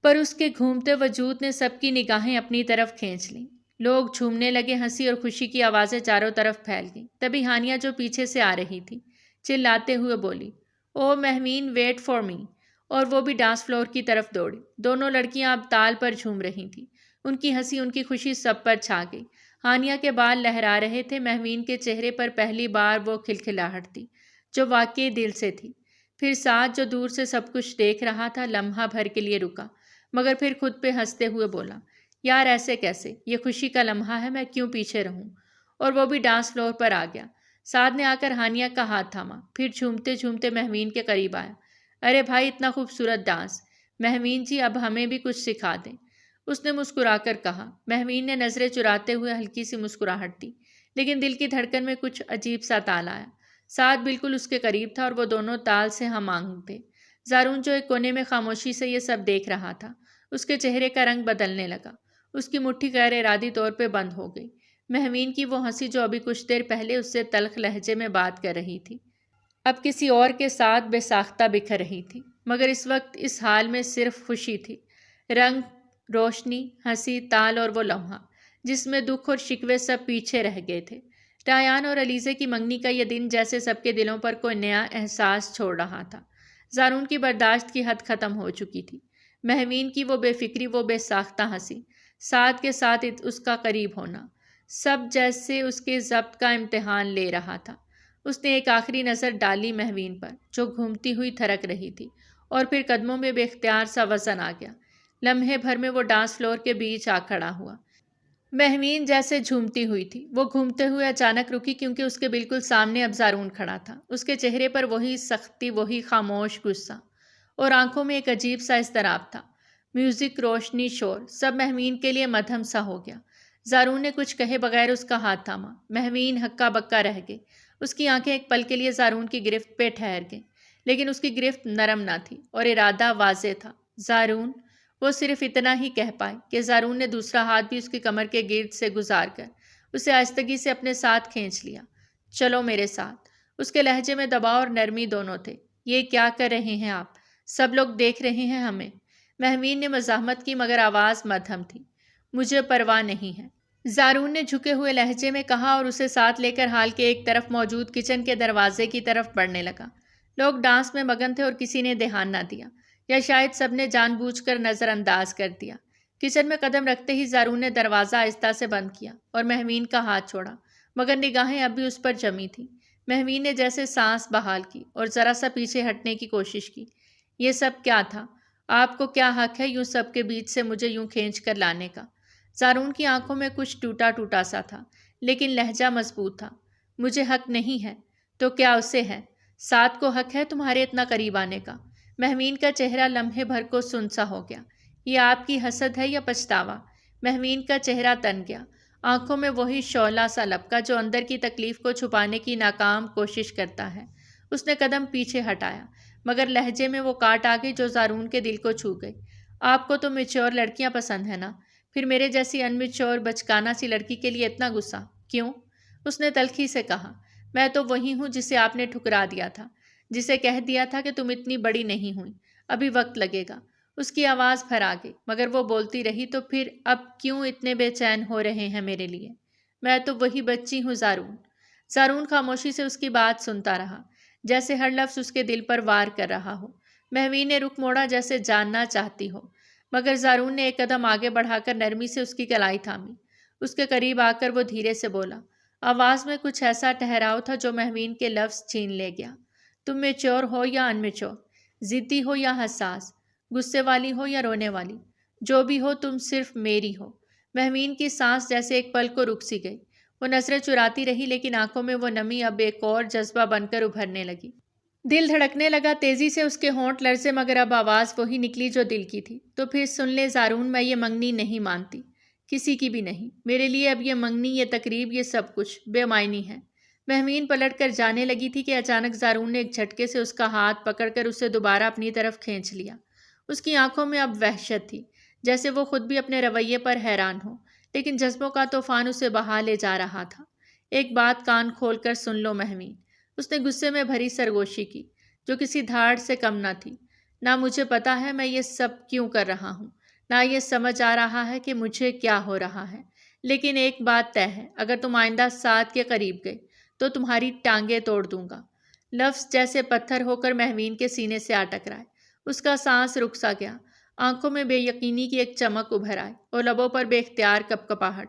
پر اس کے گھومتے وجود نے سب کی نگاہیں اپنی طرف کھینچ لیں۔ لوگ جھومنے لگے، ہنسی اور خوشی کی آوازیں چاروں طرف پھیل گئیں۔ تبھی ہانیہ جو پیچھے سے آ رہی تھی، چلاتے ہوئے بولی، او مہوین، ویٹ فار می، اور وہ بھی ڈانس فلور کی طرف دوڑی۔ دونوں لڑکیاں اب تال پر جھوم رہی تھیں۔ ان کی ہنسی، ان کی خوشی سب پر چھا گئی۔ ہانیہ کے بال لہرا رہے تھے۔ مہوین کے چہرے پر پہلی بار وہ کھلکھلاہٹ تھی جو واقعی دل سے تھی۔ پھر ساتھ جو دور سے سب کچھ دیکھ رہا تھا لمحہ بھر کے لیے رکا، مگر پھر خود پہ ہنستے ہوئے بولا، یار ایسے کیسے؟ یہ خوشی کا لمحہ ہے، میں کیوں پیچھے رہوں؟ اور وہ بھی ڈانس فلور پر آ گیا۔ سعد نے آ کر ہانیہ کا ہاتھ تھاما، پھر جھومتے جھومتے مہوین کے قریب آیا۔ ارے بھائی، اتنا خوبصورت ڈانس! مہوین جی، اب ہمیں بھی کچھ سکھا دیں، اس نے مسکرا کر کہا۔ مہوین نے نظریں چراتے ہوئے ہلکی سی مسکراہٹ دی، لیکن دل کی دھڑکن میں کچھ عجیب سا تال آیا۔ سعد بالکل اس کے قریب تھا اور وہ دونوں تال سے ہم آہنگ تھے۔ زارون جو ایک کونے میں خاموشی سے یہ سب دیکھ رہا تھا، اس کے چہرے کا رنگ بدلنے لگا۔ اس کی مٹھی غیر ارادی طور پہ بند ہو گئی۔ مہوین کی وہ ہنسی جو ابھی کچھ دیر پہلے اس سے تلخ لہجے میں بات کر رہی تھی، اب کسی اور کے ساتھ بے ساختہ بکھر رہی تھی، مگر اس وقت اس حال میں صرف خوشی تھی۔ رنگ، روشنی، ہنسی، تال اور وہ لمحہ جس میں دکھ اور شکوے سب پیچھے رہ گئے تھے۔ ریان اور علیزے کی منگنی کا یہ دن جیسے سب کے دلوں پر کوئی نیا احساس چھوڑ رہا تھا۔ زارون کی برداشت کی حد ختم ہو چکی تھی۔ مہوین کی وہ بے فکری، وہ بے ساختہ ہنسی، سعد کے ساتھ اس کا قریب ہونا، سب جیسے اس کے ضبط کا امتحان لے رہا تھا۔ اس نے ایک آخری نظر ڈالی مہوین پر جو گھومتی ہوئی تھرک رہی تھی، اور پھر قدموں میں بے اختیار سا وزن آ گیا۔ لمحے بھر میں وہ ڈانس فلور کے بیچ آ کھڑا ہوا۔ مہوین جیسے جھومتی ہوئی تھی، وہ گھومتے ہوئے اچانک رکی کیونکہ اس کے بالکل سامنے اب زارون کھڑا تھا۔ اس کے چہرے پر وہی سختی، وہی خاموش غصہ، اور آنکھوں میں ایک عجیب سا اضطراب تھا۔ میوزک، روشنی، شور، سب مہوین کے لیے مدھم سا ہو گیا۔ زارون نے کچھ کہے بغیر اس کا ہاتھ تھاما۔ مہوین ہکا بکا رہ گئی۔ اس کی آنکھیں ایک پل کے لیے زارون کی گرفت پہ ٹھہر گئیں، لیکن اس کی گرفت نرم نہ تھی اور ارادہ واضح تھا۔ زارون! وہ صرف اتنا ہی کہہ پائے کہ زارون نے دوسرا ہاتھ بھی اس کی کمر کے گرد سے گزار کر اسے آہستگی سے اپنے ساتھ کھینچ لیا۔ چلو میرے ساتھ۔ اس کے لہجے میں دباؤ اور نرمی دونوں تھے۔ یہ کیا کر رہے ہیں آپ؟ سب لوگ دیکھ رہے ہیں ہمیں۔ مہوین نے مزاحمت کی مگر آواز مدھم تھی۔ مجھے پرواہ نہیں ہے، زارون نے جھکے ہوئے لہجے میں کہا اور اسے ساتھ لے کر ہال کے ایک طرف موجود کچن کے دروازے کی طرف بڑھنے لگا۔ لوگ ڈانس میں مگن تھے اور کسی نے دھیان نہ دیا، یا شاید سب نے جان بوجھ کر نظر انداز کر دیا۔ کچن میں قدم رکھتے ہی زارون نے دروازہ آہستہ سے بند کیا اور مہوین کا ہاتھ چھوڑا، مگر نگاہیں اب بھی اس پر جمی تھیں۔ مہوین نے جیسے سانس بحال کی اور ذرا سا پیچھے ہٹنے کی کوشش کی۔ یہ سب کیا تھا؟ آپ کو کیا حق ہے یوں سب کے بیچ سے مجھے یوں کھینچ کر لانے کا؟ زارون کی آنکھوں میں کچھ ٹوٹا ٹوٹا سا تھا، لیکن لہجہ مضبوط تھا۔ مجھے حق نہیں ہے تو کیا اسے ہے؟ سعد کو حق ہے تمہارے اتنا قریب آنے کا؟ مہوین کا چہرہ لمحے بھر کو سنسا ہو گیا۔ یہ آپ کی حسد ہے یا پچھتاوا؟ مہوین کا چہرہ تن گیا، آنکھوں میں وہی شعلہ سا لپکا جو اندر کی تکلیف کو چھپانے کی ناکام کوشش کرتا ہے۔ اس نے قدم پیچھے ہٹایا، مگر لہجے میں وہ کاٹ آ گئی جو زارون کے دل کو چھو گئی۔ آپ کو تو میچور لڑکیاں پسند ہیں نا؟ پھر میرے جیسی ان میچور بچکانا سی لڑکی کے لیے اتنا غصہ کیوں؟ اس نے تلخی سے کہا۔ میں تو وہی ہوں جسے آپ نے ٹھکرا دیا تھا، جسے کہہ دیا تھا کہ تم اتنی بڑی نہیں ہوئی، ابھی وقت لگے گا۔ اس کی آواز پھر آ گئی، مگر وہ بولتی رہی۔ تو پھر اب کیوں اتنے بے چین ہو رہے ہیں میرے لیے؟ میں تو وہی بچی ہوں زارون۔ زارون خاموشی سے اس کی بات سنتا رہا، جیسے ہر لفظ اس کے دل پر وار کر رہا ہو۔ مہوین نے رخ موڑا جیسے جاننا چاہتی ہو، مگر زارون نے ایک قدم آگے بڑھا کر نرمی سے اس کی کلائی تھامی۔ اس کے قریب آ کر وہ دھیرے سے بولا، آواز میں کچھ ایسا ٹھہراؤ تھا جو مہوین کے لفظ چھین لے گیا۔ تم میچور ہو یا ان میچور، ضدی ہو یا حساس، غصے والی ہو یا رونے والی، جو بھی ہو تم صرف میری ہو۔ مہوین کی سانس جیسے ایک پل کو رک سی گئی۔ وہ نظریں چراتی رہی، لیکن آنکھوں میں وہ نمی اب ایک اور جذبہ بن کر ابھرنے لگی۔ دل دھڑکنے لگا تیزی سے، اس کے ہونٹ لرزے، مگر اب آواز وہی نکلی جو دل کی تھی۔ تو پھر سن لے زارون، میں یہ منگنی نہیں مانتی، کسی کی بھی نہیں۔ میرے لیے اب یہ منگنی، یہ تقریب، یہ سب کچھ بے معنی ہے۔ مہوین پلٹ کر جانے لگی تھی کہ اچانک زارون نے ایک جھٹکے سے اس کا ہاتھ پکڑ کر اسے دوبارہ اپنی طرف کھینچ لیا۔ اس کی آنکھوں میں اب وحشت تھی، جیسے وہ خود بھی اپنے رویے پر حیران ہو، لیکن جذبوں کا طوفان اسے بہا لے جا رہا تھا۔ ایک بات کان کھول کر سن لو مہوین، اس نے غصے میں بھری سرگوشی کی جو کسی دھاڑ سے کم نہ تھی۔ نہ مجھے پتا ہے میں یہ سب کیوں کر رہا ہوں، نہ یہ سمجھ آ رہا ہے کہ مجھے کیا ہو رہا ہے، لیکن ایک بات طے ہے، اگر تم آئندہ سعد کے قریب گئے تو تمہاری ٹانگیں توڑ دوں گا۔ لفظ جیسے پتھر ہو کر مہوین کے سینے سے آ ٹکرائے۔ اس کا سانس رک سا گیا، آنکھوں میں بے یقینی کی ایک چمک ابھر آئی اور لبوں پر بے اختیار کپکپاہٹ۔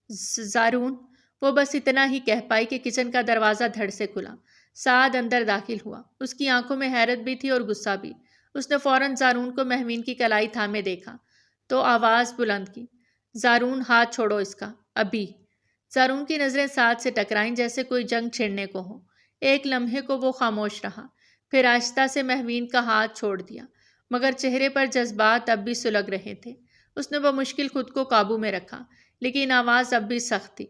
زارون۔ وہ بس اتنا ہی کہہ پائی کہ کچن کا دروازہ دھڑ سے کھلا۔ سعد اندر داخل ہوا۔ اس کی آنکھوں میں حیرت بھی تھی اور غصہ بھی۔ اس نے فوراً زارون کو مہوین کی کلائی تھامے دیکھا تو آواز بلند کی، زارون ہاتھ چھوڑو اس کا، ابھی۔ زارون کی نظریں سعد سے ٹکرائیں جیسے کوئی جنگ چھڑنے کو ہو۔ ایک لمحے کو وہ خاموش رہا، پھر آہستہ سے مہوین کا ہاتھ چھوڑ دیا، مگر چہرے پر جذبات اب بھی سلگ رہے تھے۔ اس نے بمشکل خود کو قابو میں رکھا، لیکن آواز اب بھی سخت تھی۔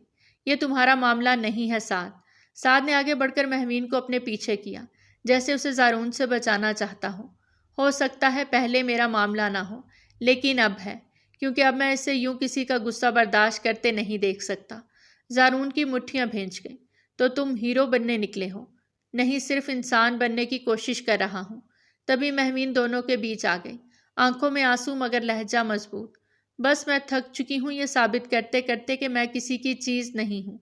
یہ تمہارا معاملہ نہیں ہے سعد۔ سعد نے آگے بڑھ کر مہوین کو اپنے پیچھے کیا، جیسے اسے زارون سے بچانا چاہتا ہو سکتا ہے پہلے میرا معاملہ نہ ہو، لیکن اب ہے، کیونکہ اب میں اسے یوں کسی کا غصہ برداشت کرتے نہیں دیکھ سکتا۔ زارون کی مٹھیاں بھینچ گئیں۔ تو تم ہیرو بننے نکلے ہو؟ نہیں، صرف انسان بننے کی کوشش کر رہا ہوں۔ تبھی مہوین دونوں کے بیچ آ گئی، آنکھوں میں آنسو مگر لہجہ مضبوط۔ بس میں تھک چکی ہوں یہ ثابت کرتے کرتے کہ میں کسی کی چیز نہیں ہوں۔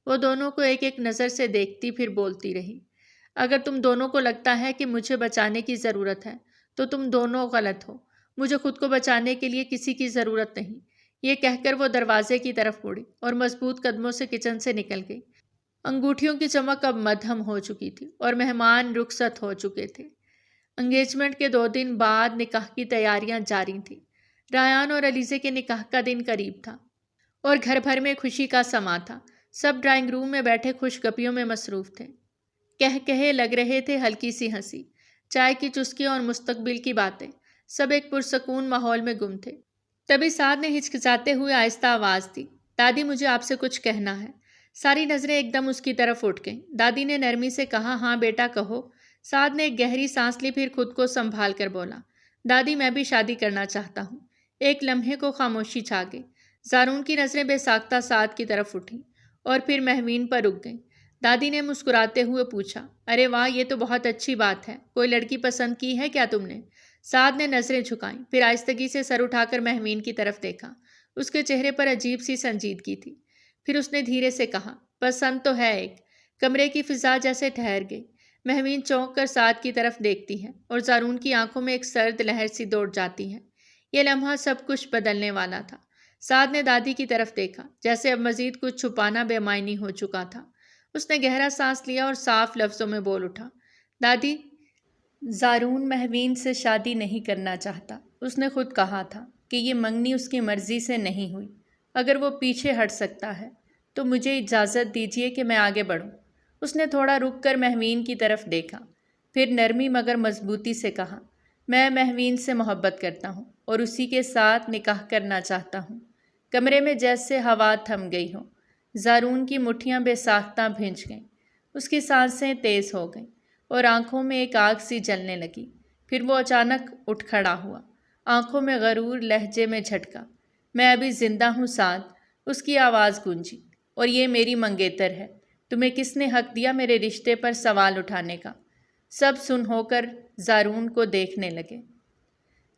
وہ دونوں کو ایک ایک نظر سے دیکھتی پھر بولتی رہی، اگر تم دونوں کو لگتا ہے کہ مجھے بچانے کی ضرورت ہے تو تم دونوں غلط ہو۔ مجھے خود کو بچانے کے لیے کسی کی ضرورت نہیں۔ یہ کہہ کر وہ دروازے کی طرف مڑی اور مضبوط قدموں سے کچن سے نکل گئی۔ انگوٹھیوں کی چمک اب مدھم ہو چکی تھی اور مہمان رخصت ہو چکے تھے۔ انگیجمنٹ کے 2 دن بعد نکاح کی تیاریاں جاری تھیں۔ ریان اور علیزے کے نکاح کا دن قریب تھا اور گھر بھر میں خوشی کا سما تھا۔ سب ڈرائنگ روم میں بیٹھے خوش گپیوں میں مصروف تھے۔ کہے لگ رہے تھے، ہلکی سی ہنسی، چائے کی چسکیاں اور مستقبل کی باتیں، سب ایک پرسکون ماحول میں گم تھے۔ تبھی سعد نے ہچکچاتے ہوئے آہستہ آواز دی، دادی مجھے آپ سے کچھ کہنا ہے۔ ساری نظریں ایک دم اس کی طرف اٹھ گئیں۔ دادی نے نرمی سے کہا، ہاں بیٹا کہو۔ سعد نے ایک گہری سانس لی، پھر خود کو سنبھال کر بولا، دادی میں بھی شادی کرنا چاہتا ہوں۔ ایک لمحے کو خاموشی چھا گئی۔ زارون کی نظریں بے ساختہ سعد کی طرف اٹھیں اور پھر مہوین پر رک گئیں۔ دادی نے مسکراتے ہوئے پوچھا، ارے واہ، یہ تو بہت اچھی بات ہے۔ کوئی لڑکی پسند کی ہے کیا تم نے؟ سعد نے نظریں جھکائیں، پھر آہستگی سے سر اٹھا کر مہوین کی طرف دیکھا۔ اس کے چہرے پر عجیب سی سنجیدگی تھی۔ پھر اس نے دھیرے سے کہا، پسند تو ہے ایک۔ کمرے کی فضا جیسے ٹھہر گئی۔ مہوین چونک کر سعد کی طرف دیکھتی ہے اور زارون کی آنکھوں میں ایک سرد لہر سی دوڑ جاتی ہے۔ یہ لمحہ سب کچھ بدلنے والا تھا۔ سعد نے دادی کی طرف دیکھا، جیسے اب مزید کچھ چھپانا بے معنی ہو چکا تھا۔ اس نے گہرا سانس لیا اور صاف لفظوں میں بول اٹھا، دادی، زارون مہوین سے شادی نہیں کرنا چاہتا۔ اس نے خود کہا تھا کہ یہ منگنی اس کی مرضی سے نہیں ہوئی۔ اگر وہ پیچھے ہٹ سکتا ہے تو مجھے اجازت دیجیے کہ میں آگے بڑھوں۔ اس نے تھوڑا رک کر مہوین کی طرف دیکھا، پھر نرمی مگر مضبوطی سے کہا، میں مہوین سے محبت کرتا ہوں اور اسی کے ساتھ نکاح کرنا چاہتا ہوں۔ کمرے میں جیسے ہوا تھم گئی ہو۔ زارون کی مٹھیاں بے ساختہ بھینچ گئیں، اس کی سانسیں تیز ہو گئیں اور آنکھوں میں ایک آگ سی جلنے لگی۔ پھر وہ اچانک اٹھ کھڑا ہوا، آنکھوں میں غرور، لہجے میں جھٹکا۔ میں ابھی زندہ ہوں سعد، اس کی آواز گونجی، اور یہ میری منگیتر ہے۔ تمہیں کس نے حق دیا میرے رشتے پر سوال اٹھانے کا؟ سب سن ہو کر زارون کو دیکھنے لگے۔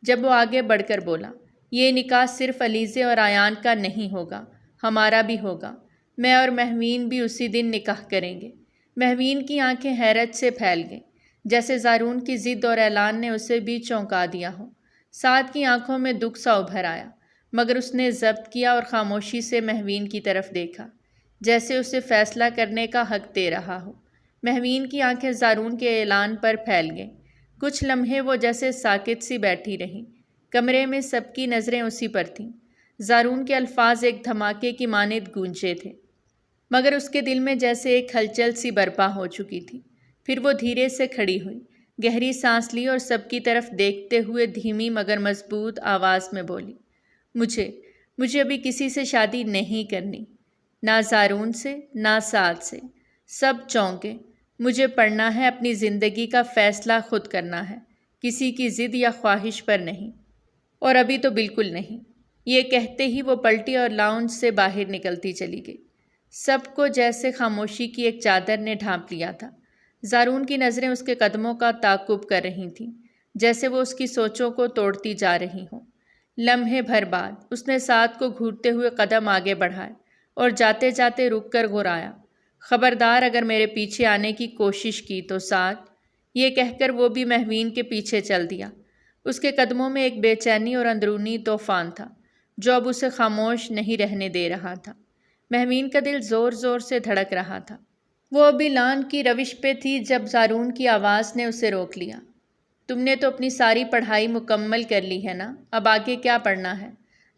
جب وہ آگے بڑھ کر بولا، یہ نکاح صرف علیزے اور آیان کا نہیں ہوگا، ہمارا بھی ہوگا۔ میں اور مہوین بھی اسی دن نکاح کریں گے۔ مہوین کی آنکھیں حیرت سے پھیل گئیں، جیسے زارون کی ضد اور اعلان نے اسے بھی چونکا دیا ہو۔ سعد کی آنکھوں میں دکھ سا ابھر آیا، مگر اس نے ضبط کیا اور خاموشی سے مہوین کی طرف دیکھا، جیسے اسے فیصلہ کرنے کا حق دے رہا ہو۔ مہوین کی آنکھیں زارون کے اعلان پر پھیل گئیں۔ کچھ لمحے وہ جیسے ساکت سی بیٹھی رہیں۔ کمرے میں سب کی نظریں اسی پر تھیں۔ زارون کے الفاظ ایک دھماکے کی مانند گونجے تھے، مگر اس کے دل میں جیسے ایک ہلچل سی برپا ہو چکی تھی۔ پھر وہ دھیرے سے کھڑی ہوئی، گہری سانس لی اور سب کی طرف دیکھتے ہوئے دھیمی مگر مضبوط آواز میں بولی، مجھے ابھی کسی سے شادی نہیں کرنی، نہ زارون سے، نہ سعد سے۔ سب چونکے۔ مجھے پڑھنا ہے، اپنی زندگی کا فیصلہ خود کرنا ہے، کسی کی ضد یا خواہش پر نہیں، اور ابھی تو بالکل نہیں۔ یہ کہتے ہی وہ پلٹی اور لاؤنج سے باہر نکلتی چلی گئی۔ سب کو جیسے خاموشی کی ایک چادر نے ڈھانپ لیا تھا۔ زارون کی نظریں اس کے قدموں کا تعاقب کر رہی تھیں، جیسے وہ اس کی سوچوں کو توڑتی جا رہی ہوں۔ لمحے بھر بعد اس نے سعد کو گھورتے ہوئے قدم آگے بڑھائے اور جاتے جاتے رک کر گھرایا، خبردار اگر میرے پیچھے آنے کی کوشش کی تو سعد۔ یہ کہہ کر وہ بھی مہوین کے پیچھے چل دیا۔ اس کے قدموں میں ایک بے چینی اور اندرونی طوفان تھا جو اب اسے خاموش نہیں رہنے دے رہا تھا۔ مہوین کا دل زور زور سے دھڑک رہا تھا۔ وہ ابھی لان کی روش پہ تھی جب زارون کی آواز نے اسے روک لیا۔ تم نے تو اپنی ساری پڑھائی مکمل کر لی ہے نا، اب آگے کیا پڑھنا ہے؟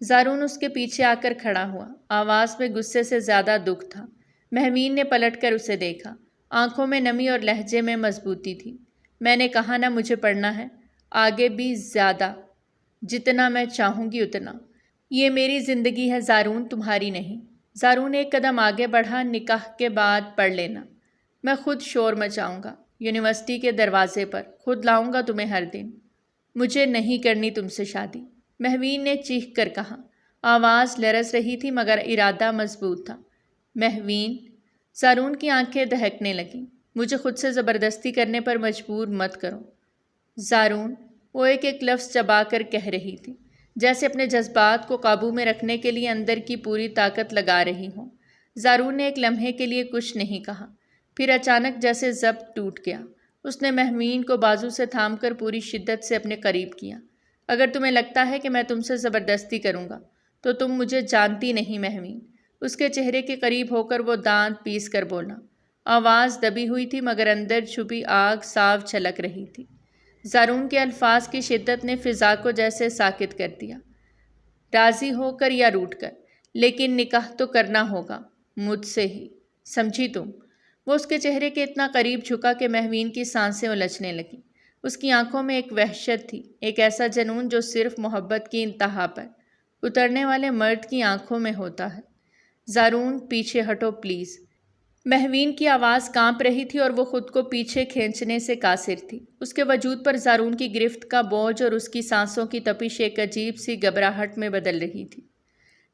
زارون اس کے پیچھے آ کر کھڑا ہوا، آواز میں غصے سے زیادہ دکھ تھا۔ مہوین نے پلٹ کر اسے دیکھا، آنکھوں میں نمی اور لہجے میں مضبوطی تھی۔ میں نے کہا نا مجھے پڑھنا ہے، آگے بھی زیادہ، جتنا میں چاہوں گی اتنا۔ یہ میری زندگی ہے زارون، تمہاری نہیں۔ زارون ایک قدم آگے بڑھا، نکاح کے بعد پڑھ لینا، میں خود شور مچاؤں گا، یونیورسٹی کے دروازے پر، خود لاؤں گا تمہیں ہر دن۔ مجھے نہیں کرنی تم سے شادی، مہوین نے چیخ کر کہا۔ آواز لرز رہی تھی مگر ارادہ مضبوط تھا۔ مہوین، زارون کی آنکھیں دہکنے لگیں، مجھے خود سے زبردستی کرنے پر مجبور مت کرو۔ زارون، وہ ایک ایک لفظ چبا کر کہہ رہی تھی، جیسے اپنے جذبات کو قابو میں رکھنے کے لیے اندر کی پوری طاقت لگا رہی ہوں۔ زارون نے ایک لمحے کے لیے کچھ نہیں کہا، پھر اچانک جیسے ضبط ٹوٹ گیا۔ اس نے مہوین کو بازو سے تھام کر پوری شدت سے اپنے قریب کیا۔ اگر تمہیں لگتا ہے کہ میں تم سے زبردستی کروں گا تو تم مجھے جانتی نہیں مہوین۔ اس کے چہرے کے قریب ہو کر وہ دانت پیس کر بولا۔ آواز دبی ہوئی تھی مگر اندر چھپی آگ صاف چھلک رہی تھی۔ زارون کے الفاظ کی شدت نے فضا کو جیسے ساکت کر دیا۔ راضی ہو کر یا روٹ کر، لیکن نکاح تو کرنا ہوگا مجھ سے ہی، سمجھی تم؟ وہ اس کے چہرے کے اتنا قریب جھکا کہ مہوین کی سانسیں الجھنے لگیں۔ اس کی آنکھوں میں ایک وحشت تھی، ایک ایسا جنون جو صرف محبت کی انتہا پر اترنے والے مرد کی آنکھوں میں ہوتا ہے۔ زارون، پیچھے ہٹو پلیز۔ مہوین کی آواز کانپ رہی تھی اور وہ خود کو پیچھے کھینچنے سے قاصر تھی۔ اس کے وجود پر زارون کی گرفت کا بوجھ اور اس کی سانسوں کی تپش ایک عجیب سی گھبراہٹ میں بدل رہی تھی۔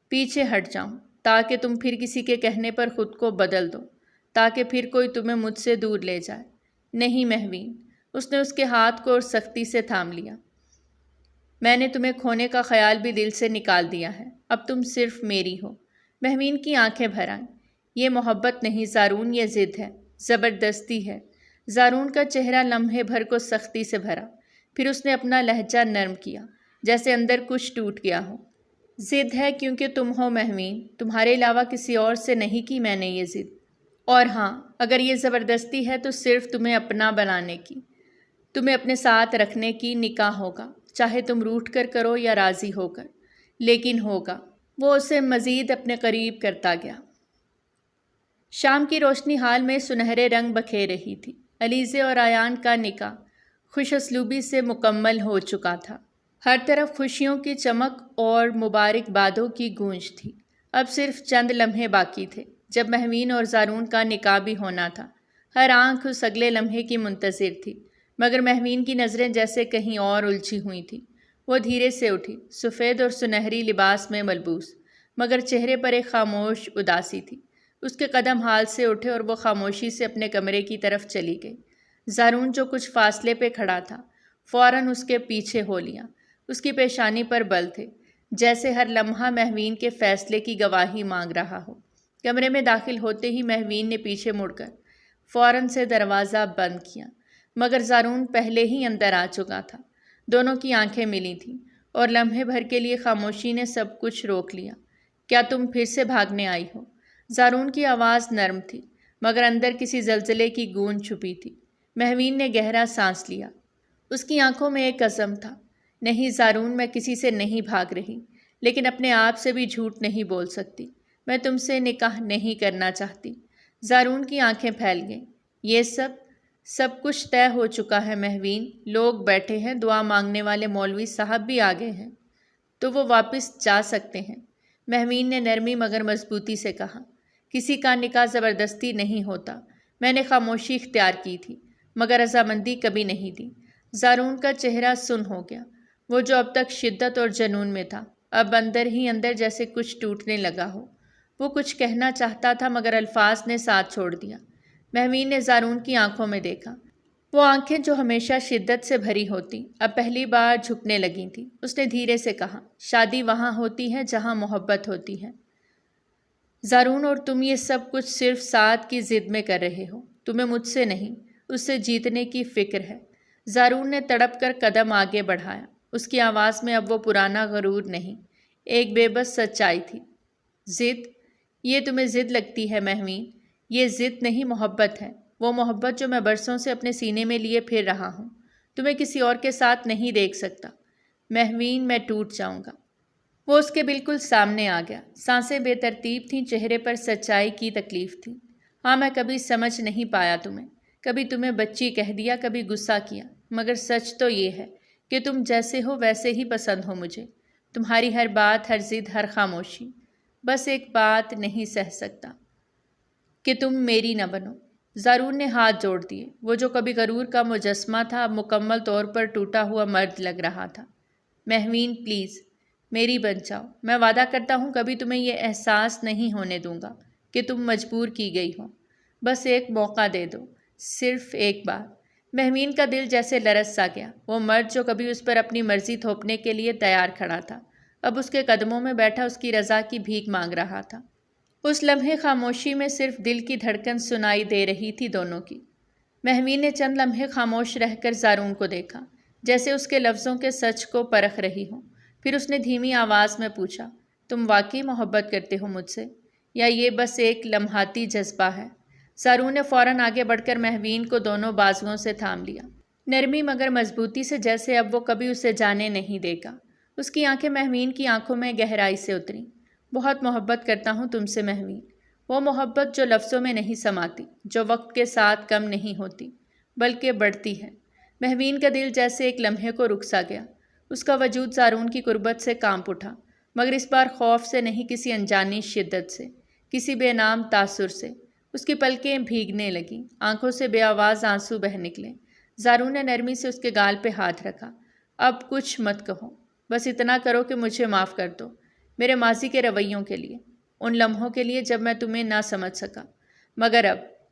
پیچھے ہٹ جاؤں تاکہ تم پھر کسی کے کہنے پر خود کو بدل دو، تاکہ پھر کوئی تمہیں مجھ سے دور لے جائے۔ نہیں مہوین، اس نے اس کے ہاتھ کو اور سختی سے تھام لیا۔ میں نے تمہیں کھونے کا خیال بھی دل سے نکال دیا ہے، اب تم صرف میری ہو۔ مہوین کی آنکھیں بھر آئیں۔ یہ محبت نہیں زارون، یہ ضد ہے، زبردستی ہے۔ زارون کا چہرہ لمحے بھر کو سختی سے بھرا، پھر اس نے اپنا لہجہ نرم کیا، جیسے اندر کچھ ٹوٹ گیا ہو۔ ضد ہے کیونکہ تم ہو مہوین، تمہارے علاوہ کسی اور سے نہیں کی میں نے یہ ضد۔ اور ہاں، اگر یہ زبردستی ہے تو صرف تمہیں اپنا بنانے کی، تمہیں اپنے ساتھ رکھنے کی۔ نکاح ہوگا، چاہے تم روٹھ کر کرو یا راضی ہو کر، لیکن ہوگا۔ وہ اسے مزید اپنے قریب کرتا گیا۔ شام کی روشنی حال میں سنہرے رنگ بکھیر رہی تھی۔ علیزے اور ایان کا نکاح خوش اسلوبی سے مکمل ہو چکا تھا۔ ہر طرف خوشیوں کی چمک اور مبارک بادوں کی گونج تھی۔ اب صرف چند لمحے باقی تھے جب مہوین اور زارون کا نکاح بھی ہونا تھا۔ ہر آنکھ اس اگلے لمحے کی منتظر تھی، مگر مہوین کی نظریں جیسے کہیں اور الجھی ہوئی تھیں۔ وہ دھیرے سے اٹھی، سفید اور سنہری لباس میں ملبوس، مگر چہرے پر ایک خاموش اداسی تھی۔ اس کے قدم حال سے اٹھے اور وہ خاموشی سے اپنے کمرے کی طرف چلی گئی۔ زارون جو کچھ فاصلے پہ کھڑا تھا، فوراً اس کے پیچھے ہو لیا۔ اس کی پیشانی پر بل تھے، جیسے ہر لمحہ مہوین کے فیصلے کی گواہی مانگ رہا ہو۔ کمرے میں داخل ہوتے ہی مہوین نے پیچھے مڑ کر فوراً سے دروازہ بند کیا، مگر زارون پہلے ہی اندر آ چکا تھا۔ دونوں کی آنکھیں ملی تھیں اور لمحے بھر کے لیے خاموشی نے سب کچھ روک لیا۔ کیا تم پھر سے بھاگنے آئی ہو؟ زارون کی آواز نرم تھی، مگر اندر کسی زلزلے کی گونج چھپی تھی۔ مہوین نے گہرا سانس لیا۔ اس کی آنکھوں میں ایک عزم تھا۔ نہیں زارون، میں کسی سے نہیں بھاگ رہی، لیکن اپنے آپ سے بھی جھوٹ نہیں بول سکتی۔ میں تم سے نکاح نہیں کرنا چاہتی۔ زارون کی آنکھیں پھیل گئیں۔ یہ سب کچھ طے ہو چکا ہے مہوین، لوگ بیٹھے ہیں، دعا مانگنے والے مولوی صاحب بھی آ گئے ہیں، تو وہ واپس جا سکتے ہیں۔ مہوین نے نرمی مگر مضبوطی سے کہا۔ کسی کا نکاح زبردستی نہیں ہوتا۔ میں نے خاموشی اختیار کی تھی، مگر رضامندی کبھی نہیں دی۔ زارون کا چہرہ سن ہو گیا۔ وہ جو اب تک شدت اور جنون میں تھا، اب اندر ہی اندر جیسے کچھ ٹوٹنے لگا ہو۔ وہ کچھ کہنا چاہتا تھا مگر الفاظ نے ساتھ چھوڑ دیا۔ مہوین نے زارون کی آنکھوں میں دیکھا۔ وہ آنکھیں جو ہمیشہ شدت سے بھری ہوتی، اب پہلی بار جھکنے لگی تھیں۔ اس نے دھیرے سے کہا، شادی وہاں ہوتی ہے جہاں محبت ہوتی ہے زارون، اور تم یہ سب کچھ صرف ساتھ کی ضد میں کر رہے ہو۔ تمہیں مجھ سے نہیں، اس سے جیتنے کی فکر ہے۔ زارون نے تڑپ کر قدم آگے بڑھایا۔ اس کی آواز میں اب وہ پرانا غرور نہیں، ایک بے بس سچائی تھی۔ ضد؟ یہ تمہیں ضد لگتی ہے مہوین، یہ ضد نہیں محبت ہے، وہ محبت جو میں برسوں سے اپنے سینے میں لیے پھر رہا ہوں۔ تمہیں کسی اور کے ساتھ نہیں دیکھ سکتا مہوین، میں ٹوٹ جاؤں گا۔ وہ اس کے بالکل سامنے آ گیا، سانسیں بے ترتیب تھیں، چہرے پر سچائی کی تکلیف تھی۔ ہاں، میں کبھی سمجھ نہیں پایا تمہیں، کبھی تمہیں بچی کہہ دیا، کبھی غصہ کیا، مگر سچ تو یہ ہے کہ تم جیسے ہو ویسے ہی پسند ہو مجھے۔ تمہاری ہر بات، ہر ضد، ہر خاموشی۔ بس ایک بات نہیں سہ سکتا کہ تم میری نہ بنو۔ زارون نے ہاتھ جوڑ دیے۔ وہ جو کبھی غرور کا مجسمہ تھا اب مکمل طور پر ٹوٹا ہوا مرد لگ رہا تھا۔ مہوین پلیز میری بن جاؤ، میں وعدہ کرتا ہوں کبھی تمہیں یہ احساس نہیں ہونے دوں گا کہ تم مجبور کی گئی ہو۔ بس ایک موقع دے دو، صرف ایک بار۔ مہوین کا دل جیسے لرز سا گیا۔ وہ مرد جو کبھی اس پر اپنی مرضی تھوپنے کے لیے تیار کھڑا تھا، اب اس کے قدموں میں بیٹھا اس کی رضا کی بھیک مانگ رہا تھا۔ اس لمحے خاموشی میں صرف دل کی دھڑکن سنائی دے رہی تھی دونوں کی۔ مہوین نے چند لمحے خاموش رہ کر زارون کو دیکھا، جیسے اس کے لفظوں کے سچ کو پرکھ رہی ہوں۔ پھر اس نے دھیمی آواز میں پوچھا، تم واقعی محبت کرتے ہو مجھ سے، یا یہ بس ایک لمحاتی جذبہ ہے؟ زارون نے فوراً آگے بڑھ کر مہوین کو دونوں بازوؤں سے تھام لیا، نرمی مگر مضبوطی سے، جیسے اب وہ کبھی اسے جانے نہیں دے گا۔ اس کی آنکھیں مہوین کی آنکھوں میں گہرائی سے اتریں۔ بہت محبت کرتا ہوں تم سے مہوین، وہ محبت جو لفظوں میں نہیں سماتی، جو وقت کے ساتھ کم نہیں ہوتی بلکہ بڑھتی ہے۔ مہوین کا دل جیسے ایک لمحے کو رک سا گیا۔ اس کا وجود زارون کی قربت سے کانپ اٹھا، مگر اس بار خوف سے نہیں، کسی انجانی شدت سے، کسی بے نام تاثر سے۔ اس کی پلکیں بھیگنے لگیں، آنکھوں سے بے آواز آنسو بہہ نکلے۔ زارون نے نرمی سے اس کے گال پہ ہاتھ رکھا۔ اب کچھ مت کہو، بس اتنا کرو کہ مجھے معاف کر دو، میرے ماضی کے رویوں کے لیے، ان لمحوں کے لیے جب میں تمہیں نہ سمجھ سکا۔ مگر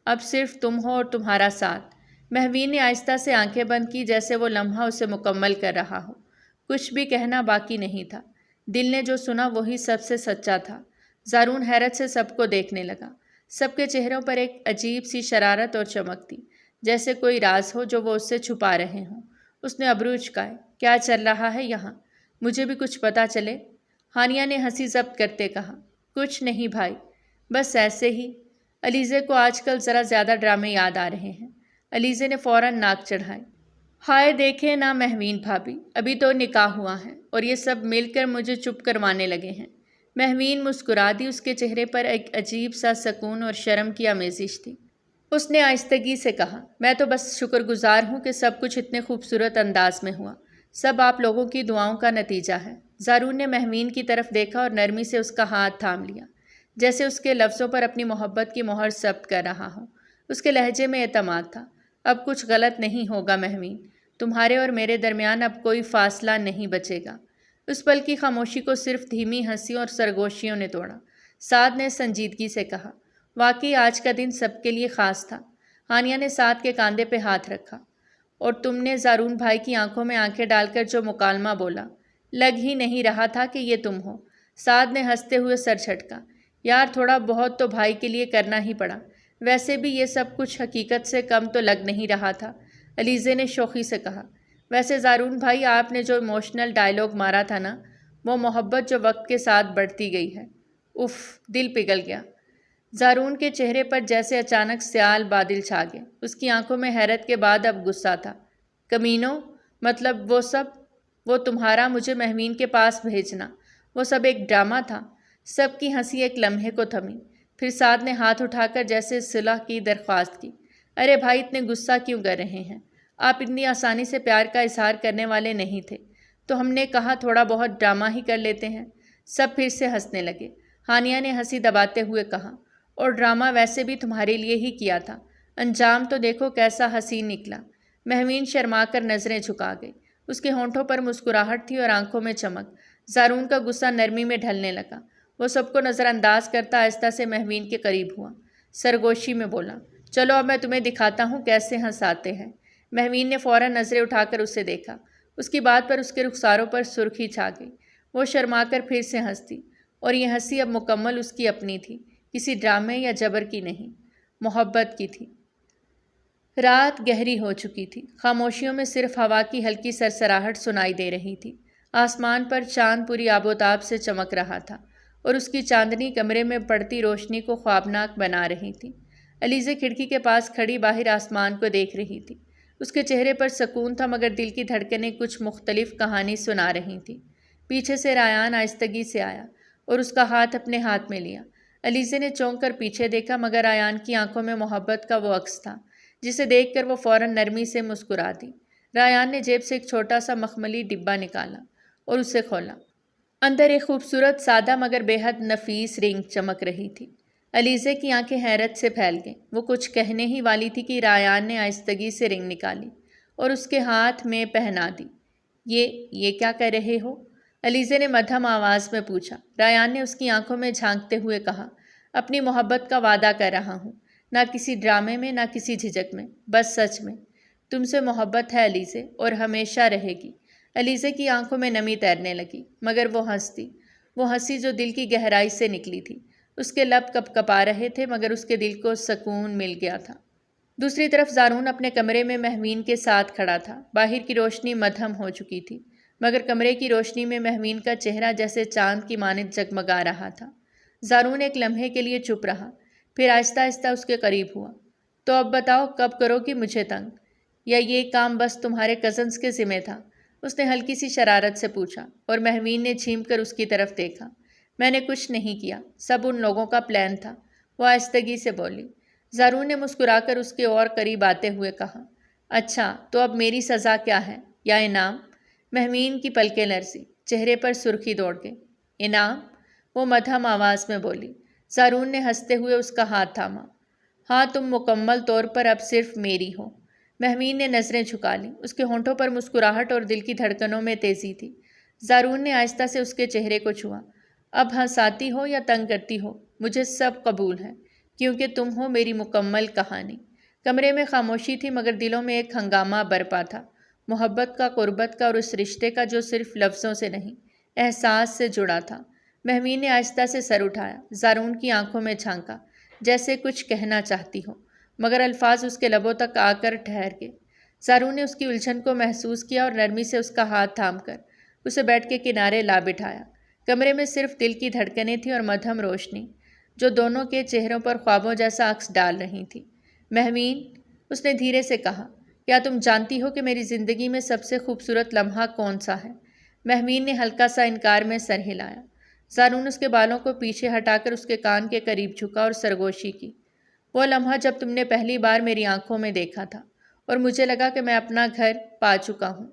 اب صرف تم ہو اور تمہارا ساتھ۔ مہوین نے آہستہ سے آنکھیں بند کی، جیسے وہ لمحہ اسے مکمل کر رہا ہو۔ کچھ بھی کہنا باقی نہیں تھا۔ دل نے جو سنا وہی سب سے سچا تھا۔ زارون حیرت سے سب کو دیکھنے لگا۔ سب کے چہروں پر ایک عجیب سی شرارت اور چمک تھی، جیسے کوئی راز ہو جو وہ اس سے چھپا رہے ہوں۔ اس نے ابرو اچکائے، کیا چل رہا ہے یہاں؟ مجھے بھی کچھ پتہ چلے۔ ہانیہ نے ہنسی ضبط کرتے کہا، کچھ نہیں بھائی، بس ایسے ہی۔ علیزے کو آج کل ذرا زیادہ ڈرامے یاد آ رہے ہیں۔ علیزے نے فوراً ناک چڑھائی، ہائے دیکھیں نا مہوین بھابھی، ابھی تو نکاح ہوا ہے اور یہ سب مل کر مجھے چپ کروانے لگے ہیں۔ مہوین مسکرا دی، اس کے چہرے پر ایک عجیب سا سکون اور شرم کی آمیزش تھی۔ اس نے آہستگی سے کہا، میں تو بس شکر گزار ہوں کہ سب کچھ اتنے خوبصورت انداز میں ہوا۔ سب آپ لوگوں کی دعاؤں کا نتیجہ ہے۔ زارون نے مہوین کی طرف دیکھا اور نرمی سے اس کا ہاتھ تھام لیا، جیسے اس کے لفظوں پر اپنی محبت کی مہر ثبت کر رہا ہو۔ اس کے لہجے میں اعتماد تھا، اب کچھ غلط نہیں ہوگا مہوین، تمہارے اور میرے درمیان اب کوئی فاصلہ نہیں بچے گا۔ اس پل کی خاموشی کو صرف دھیمی ہنسیوں اور سرگوشیوں نے توڑا۔ سعد نے سنجیدگی سے کہا، واقعی آج کا دن سب کے لیے خاص تھا۔ ہانیہ نے سعد کے کاندھے پہ ہاتھ رکھا، اور تم نے زارون بھائی کی آنکھوں میں آنکھیں ڈال کر جو مکالمہ بولا، لگ ہی نہیں رہا تھا کہ یہ تم ہو۔ سعد نے ہنستے ہوئے سر جھٹکا، یار تھوڑا بہت تو بھائی کے لیے کرنا ہی پڑا، ویسے بھی یہ سب کچھ حقیقت سے کم تو لگ نہیں رہا تھا۔ علیزے نے شوخی سے کہا، ویسے زارون بھائی آپ نے جو ایموشنل ڈائلاگ مارا تھا نا، وہ محبت جو وقت کے ساتھ بڑھتی گئی ہے۔ اف، دل پگھل گیا۔ زارون کے چہرے پر جیسے اچانک سیال بادل چھا گئے۔ اس کی آنکھوں میں حیرت کے بعد اب غصہ تھا۔ کمینوں، مطلب وہ سب، وہ تمہارا مجھے مہوین کے پاس بھیجنا، وہ سب ایک ڈرامہ تھا؟ سب کی ہنسی ایک لمحے کو تھمی، پھر سعد نے ہاتھ اٹھا کر جیسے صلح کی درخواست کی، ارے بھائی اتنے غصہ کیوں کر رہے ہیں؟ آپ اتنی آسانی سے پیار کا اظہار کرنے والے نہیں تھے، تو ہم نے کہا تھوڑا بہت ڈرامہ ہی کر لیتے ہیں۔ سب پھر سے ہنسنے لگے۔ ہانیہ نے ہنسی دباتے ہوئے کہا، اور ڈرامہ ویسے بھی تمہارے لیے ہی کیا تھا، انجام تو دیکھو کیسا حسین نکلا۔ مہوین شرما کر نظریں جھکا گئی، اس کے ہونٹوں پر مسکراہٹ تھی اور آنکھوں میں چمک۔ زارون کا غصہ نرمی میں ڈھلنے لگا۔ وہ سب کو نظر انداز کرتا آہستہ سے مہوین کے قریب ہوا، سرگوشی میں بولا، چلو اب میں تمہیں دکھاتا ہوں کیسے ہنساتے ہیں۔ مہوین نے فوراً نظریں اٹھا کر اسے دیکھا۔ اس کی بات پر اس کے رخساروں پر سرخی چھا گئی۔ وہ شرما کر پھر سے ہنسی، اور یہ ہنسی اب مکمل اس کی اپنی تھی، کسی ڈرامے یا جبر کی نہیں، محبت کی تھی۔ رات گہری ہو چکی تھی، خاموشیوں میں صرف ہوا کی ہلکی سرسراہٹ سنائی دے رہی تھی۔ آسمان پر چاند پوری آب و تاب سے چمک رہا تھا، اور اس کی چاندنی کمرے میں پڑتی روشنی کو خوابناک بنا رہی تھی۔ علیزے کھڑکی کے پاس کھڑی باہر آسمان کو دیکھ رہی تھی۔ اس کے چہرے پر سکون تھا مگر دل کی دھڑکنیں کچھ مختلف کہانی سنا رہی تھیں۔ پیچھے سے ریان آہستگی سے آیا اور اس کا ہاتھ اپنے ہاتھ میں لیا۔ علیزے نے چونک کر پیچھے دیکھا مگر ریان کی آنکھوں میں محبت کا وہ عکس تھا جسے دیکھ کر وہ فوراً نرمی سے مسکرا دی۔ ریان نے جیب سے ایک چھوٹا سا مخملی ڈبہ نکالا اور اسے کھولا۔ اندر ایک خوبصورت سادہ مگر بے حد نفیس رنگ چمک رہی تھی۔ علیزے کی آنکھیں حیرت سے پھیل گئیں۔ وہ کچھ کہنے ہی والی تھی کہ ریان نے آہستگی سے رنگ نکالی اور اس کے ہاتھ میں پہنا دی۔ یہ کیا کر رہے ہو؟ علیزے نے مدھم آواز میں پوچھا۔ ریان نے اس کی آنکھوں میں جھانکتے ہوئے کہا، اپنی محبت کا وعدہ کر رہا ہوں، نہ کسی ڈرامے میں نہ کسی جھجک میں، بس سچ میں۔ تم سے محبت ہے علیزے، اور ہمیشہ رہے گی۔ علیزے کی آنکھوں میں نمی تیرنے لگی مگر وہ ہنسی جو دل کی گہرائی سے نکلی تھی۔ اس کے لب کپ کپا رہے تھے مگر اس کے دل کو سکون مل گیا تھا۔ دوسری طرف زارون اپنے کمرے میں مہوین کے ساتھ کھڑا تھا۔ باہر کی روشنی مدھم ہو چکی تھی مگر کمرے کی روشنی میں مہوین کا چہرہ جیسے چاند کی مانند جگمگا رہا تھا۔ زارون ایک لمحے کے لیے چپ رہا، پھر آہستہ آہستہ اس کے قریب ہوا۔ تو اب بتاؤ، کب کرو گی مجھے تنگ؟ یا یہ کام بس تمہارے کزنز کے ذمہ تھا؟ اس نے ہلکی سی شرارت سے پوچھا اور مہوین نے جھیم کر اس کی طرف دیکھا۔ میں نے کچھ نہیں کیا، سب ان لوگوں کا پلان تھا، وہ آہستگی سے بولی۔ زارون نے مسکرا کر اس کے اور قریب آتے ہوئے کہا، اچھا تو اب میری سزا کیا ہے یا انعام؟ مہوین کی پلکیں لرزی، چہرے پر سرخی دوڑ گئی۔ انعام؟ وہ مدھم آواز میں بولی۔ زارون نے ہنستے ہوئے اس کا ہاتھ تھاما۔ ہاں، تم مکمل طور پر اب صرف میری ہو۔ مہوین نے نظریں جھکا لیں، اس کے ہونٹوں پر مسکراہٹ اور دل کی دھڑکنوں میں تیزی تھی۔ زارون نے آہستہ سے اس کے چہرے کو چھوا۔ اب ہنساتی ہو یا تنگ کرتی ہو، مجھے سب قبول ہے، کیونکہ تم ہو میری مکمل کہانی۔ کمرے میں خاموشی تھی مگر دلوں میں ایک ہنگامہ برپا تھا، محبت کا، قربت کا اور اس رشتے کا جو صرف لفظوں سے نہیں، احساس سے جڑا تھا۔ مہوین نے آہستہ سے سر اٹھایا، زارون کی آنکھوں میں جھانکا، جیسے کچھ کہنا چاہتی ہو مگر الفاظ اس کے لبوں تک آ کر ٹھہر گئے۔ زارون نے اس کی الجھن کو محسوس کیا اور نرمی سے اس کا ہاتھ تھام کر اسے بیڈ کے کنارے لا بٹھایا۔ کمرے میں صرف دل کی دھڑکنیں تھیں اور مدھم روشنی جو دونوں کے چہروں پر خوابوں جیسا عکس ڈال رہی تھی۔ مہوین، اس نے دھیرے سے کہا، کیا تم جانتی ہو کہ میری زندگی میں سب سے خوبصورت لمحہ کون سا ہے؟ مہوین نے ہلکا سا انکار میں سر ہلایا۔ زارون اس کے بالوں کو پیچھے ہٹا کر اس کے کان کے قریب جھکا اور سرگوشی کی۔ وہ لمحہ جب تم نے پہلی بار میری آنکھوں میں دیکھا تھا اور مجھے لگا کہ میں اپنا گھر پا چکا ہوں۔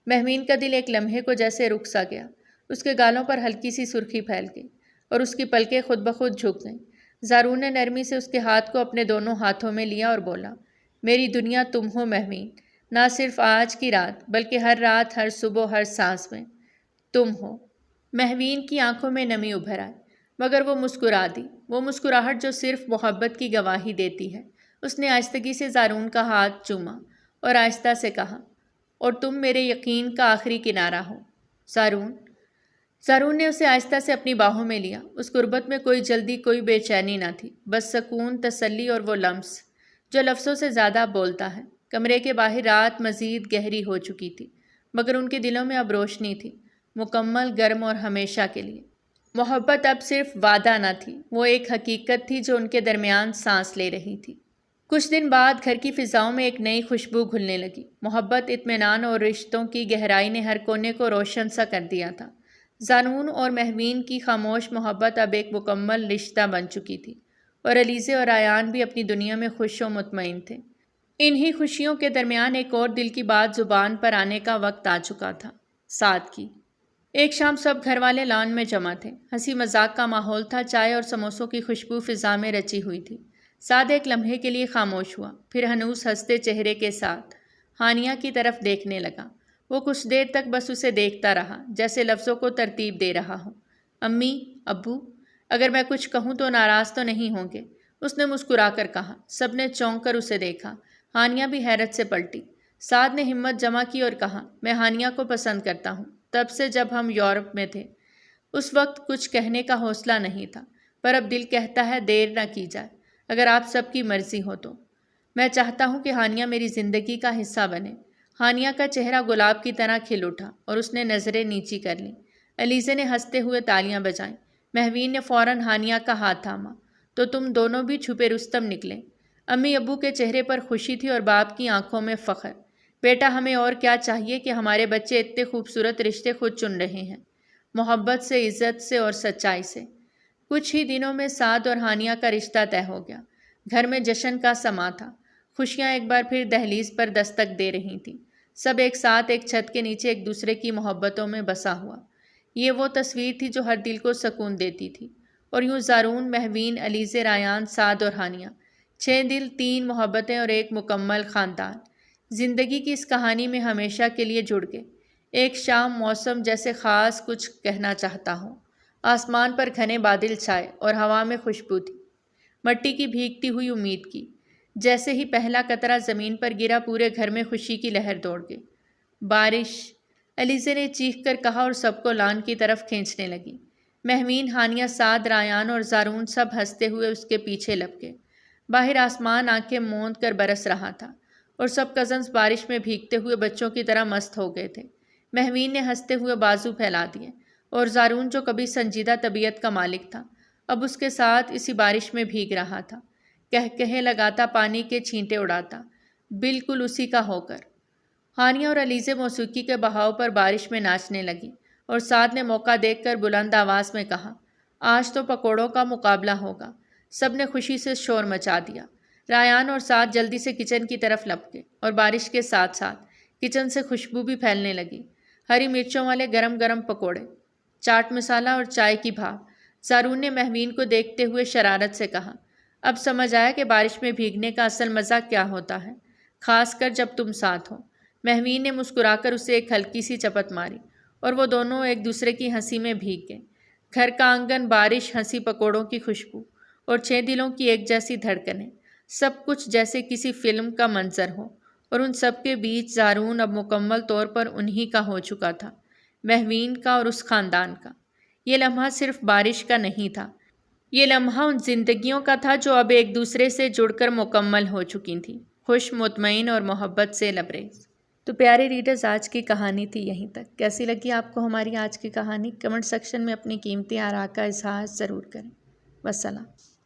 مہوین کا دل ایک لمحے کو جیسے رک سا گیا، اس کے گالوں پر ہلکی سی سرخی پھیل گئی اور اس کی پلکیں خود بخود جھک گئیں۔ زارون نے نرمی سے اس کے ہاتھ کو اپنے دونوں ہاتھوں میں لیا اور بولا، میری دنیا تم ہو مہوین، نہ صرف آج کی رات بلکہ ہر رات، ہر صبح، ہر سانس میں تم ہو۔ مہوین کی آنکھوں میں نمی ابھر آئی مگر وہ مسکرا دی، وہ مسکراہٹ جو صرف محبت کی گواہی دیتی ہے۔ اس نے آہستگی سے زارون کا ہاتھ چوما اور آہستہ سے کہا، اور تم میرے یقین کا آخری کنارہ ہو زارون نے اسے آہستہ سے اپنی باہوں میں لیا۔ اس قربت میں کوئی جلدی، کوئی بے چینی نہ تھی، بس سکون، تسلی اور وہ لمس جو لفظوں سے زیادہ بولتا ہے۔ کمرے کے باہر رات مزید گہری ہو چکی تھی مگر ان کے دلوں میں اب روشنی تھی، مکمل، گرم اور ہمیشہ کے لیے۔ محبت اب صرف وعدہ نہ تھی، وہ ایک حقیقت تھی جو ان کے درمیان سانس لے رہی تھی۔ کچھ دن بعد گھر کی فضاؤں میں ایک نئی خوشبو گھلنے لگی۔ محبت، اطمینان اور رشتوں کی گہرائی نے ہر کونے کو روشن سا کر دیا تھا۔ زارون اور مہوین کی خاموش محبت اب ایک مکمل رشتہ بن چکی تھی اور علیزے اور ریان بھی اپنی دنیا میں خوش و مطمئن تھے۔ انہی خوشیوں کے درمیان ایک اور دل کی بات زبان پر آنے کا وقت آ چکا تھا، سادگی۔ ایک شام سب گھر والے لان میں جمع تھے، ہنسی مذاق کا ماحول تھا، چائے اور سموسوں کی خوشبو فضا میں رچی ہوئی تھی۔ سعد ایک لمحے کے لیے خاموش ہوا، پھر ہنوز ہنستے چہرے کے ساتھ ہانیہ کی طرف دیکھنے لگا۔ وہ کچھ دیر تک بس اسے دیکھتا رہا، جیسے لفظوں کو ترتیب دے رہا ہو۔ امی، ابو، اگر میں کچھ کہوں تو ناراض تو نہیں ہوں گے؟ اس نے مسکرا کر کہا۔ سب نے چونک کر اسے دیکھا، ہانیہ بھی حیرت سے پلٹی۔ سعد نے ہمت جمع کی اور کہا، میں ہانیہ کو پسند کرتا ہوں، تب سے جب ہم یورپ میں تھے۔ اس وقت کچھ کہنے کا حوصلہ نہیں تھا، پر اب دل کہتا ہے دیر نہ کی جائے، اگر آپ سب کی مرضی ہو تو۔ میں چاہتا ہوں کہ ہانیہ میری زندگی کا حصہ بنے۔ ہانیہ کا چہرہ گلاب کی طرح کھل اٹھا اور اس نے نظریں نیچی کر لیں۔ علیزے نے ہنستے ہوئے تالیاں بجائیں۔ مہوین نے فوراً ہانیہ کا ہاتھ تھاما۔ تو تم دونوں بھی چھپے رستم نکلے۔ امی ابو کے چہرے پر خوشی تھی اور باپ کی آنکھوں میں فخر۔ بیٹا ہمیں اور کیا چاہیے کہ ہمارے بچے اتنے خوبصورت رشتے خود چن رہے ہیں، محبت سے، عزت سے اور سچائی سے۔ کچھ ہی دنوں میں سعد اور ہانیہ کا رشتہ طے ہو گیا۔ گھر میں جشن کا سماں تھا۔ خوشیاں ایک بار پھر دہلیز پر دستک دے رہی تھیں۔ سب ایک ساتھ ایک چھت کے نیچے ایک دوسرے کی محبتوں میں بسا ہوا۔ یہ وہ تصویر تھی جو ہر دل کو سکون دیتی تھی۔ اور یوں زارون، مہوین، علیزے، رایان، سعد اور ہانیہ، 6 دل، 3 محبتیں اور ایک مکمل خاندان زندگی کی اس کہانی میں ہمیشہ کے لیے جڑ گئے۔ ایک شام موسم جیسے خاص کچھ کہنا چاہتا ہوں۔ آسمان پر گھنے بادل چھائے اور ہوا میں خوشبو تھی، مٹی کی بھیگتی ہوئی امید کی۔ جیسے ہی پہلا قطرہ زمین پر گرا، پورے گھر میں خوشی کی لہر دوڑ گئی۔ بارش، علیزے نے چیخ کر کہا اور سب کو لان کی طرف کھینچنے لگی۔ مہوین، ہانیہ، سعد، رایان اور زارون سب ہنستے ہوئے اس کے پیچھے لپکے۔ باہر آسمان آنکھیں موند کر برس رہا تھا اور سب کزنز بارش میں بھیگتے ہوئے بچوں کی طرح مست ہو گئے تھے۔ مہوین نے ہنستے ہوئے بازو پھیلا دیے اور زارون، جو کبھی سنجیدہ طبیعت کا مالک تھا، اب اس کے ساتھ اسی بارش میں بھیگ رہا تھا، کہے لگاتا، پانی کے چھینٹے اڑاتا، بالکل اسی کا ہو کر۔ ہانیہ اور علیزے موسیقی کے بہاؤ پر بارش میں ناچنے لگی اور سعد نے موقع دیکھ کر بلند آواز میں کہا، آج تو پکوڑوں کا مقابلہ ہوگا۔ سب نے خوشی سے شور مچا دیا۔ رایان اور سعد جلدی سے کچن کی طرف لپکے اور بارش کے ساتھ ساتھ کچن سے خوشبو بھی پھیلنے لگی۔ ہری مرچوں والے گرم گرم پکوڑے، چاٹ مسالہ اور چائے کی بھاپ۔ زارون نے مہوین کو دیکھتے ہوئے شرارت سے کہا، اب سمجھ آیا کہ بارش میں بھیگنے کا اصل مزہ کیا ہوتا ہے، خاص کر جب تم ساتھ ہو۔ مہوین نے مسکرا کر اسے ایک ہلکی سی چپت ماری اور وہ دونوں ایک دوسرے کی ہنسی میں بھیگ گئے۔ گھر کا آنگن، بارش، ہنسی، پکوڑوں کی خوشبو اور 6 دلوں کی ایک جیسی دھڑکنیں، سب کچھ جیسے کسی فلم کا منظر ہو۔ اور ان سب کے بیچ زارون اب مکمل طور پر انہی کا ہو چکا تھا، مہوین کا اور اس خاندان کا۔ یہ لمحہ صرف بارش کا نہیں تھا، یہ لمحہ ان زندگیوں کا تھا جو اب ایک دوسرے سے جڑ کر مکمل ہو چکی تھیں، خوش، مطمئن اور محبت سے لبریز۔ تو پیارے ریڈرز، آج کی کہانی تھی یہیں تک۔ کیسی لگی آپ کو ہماری آج کی کہانی؟ کمنٹ سیکشن میں اپنی قیمتی آراء کا اظہار ضرور کریں۔ والسلام۔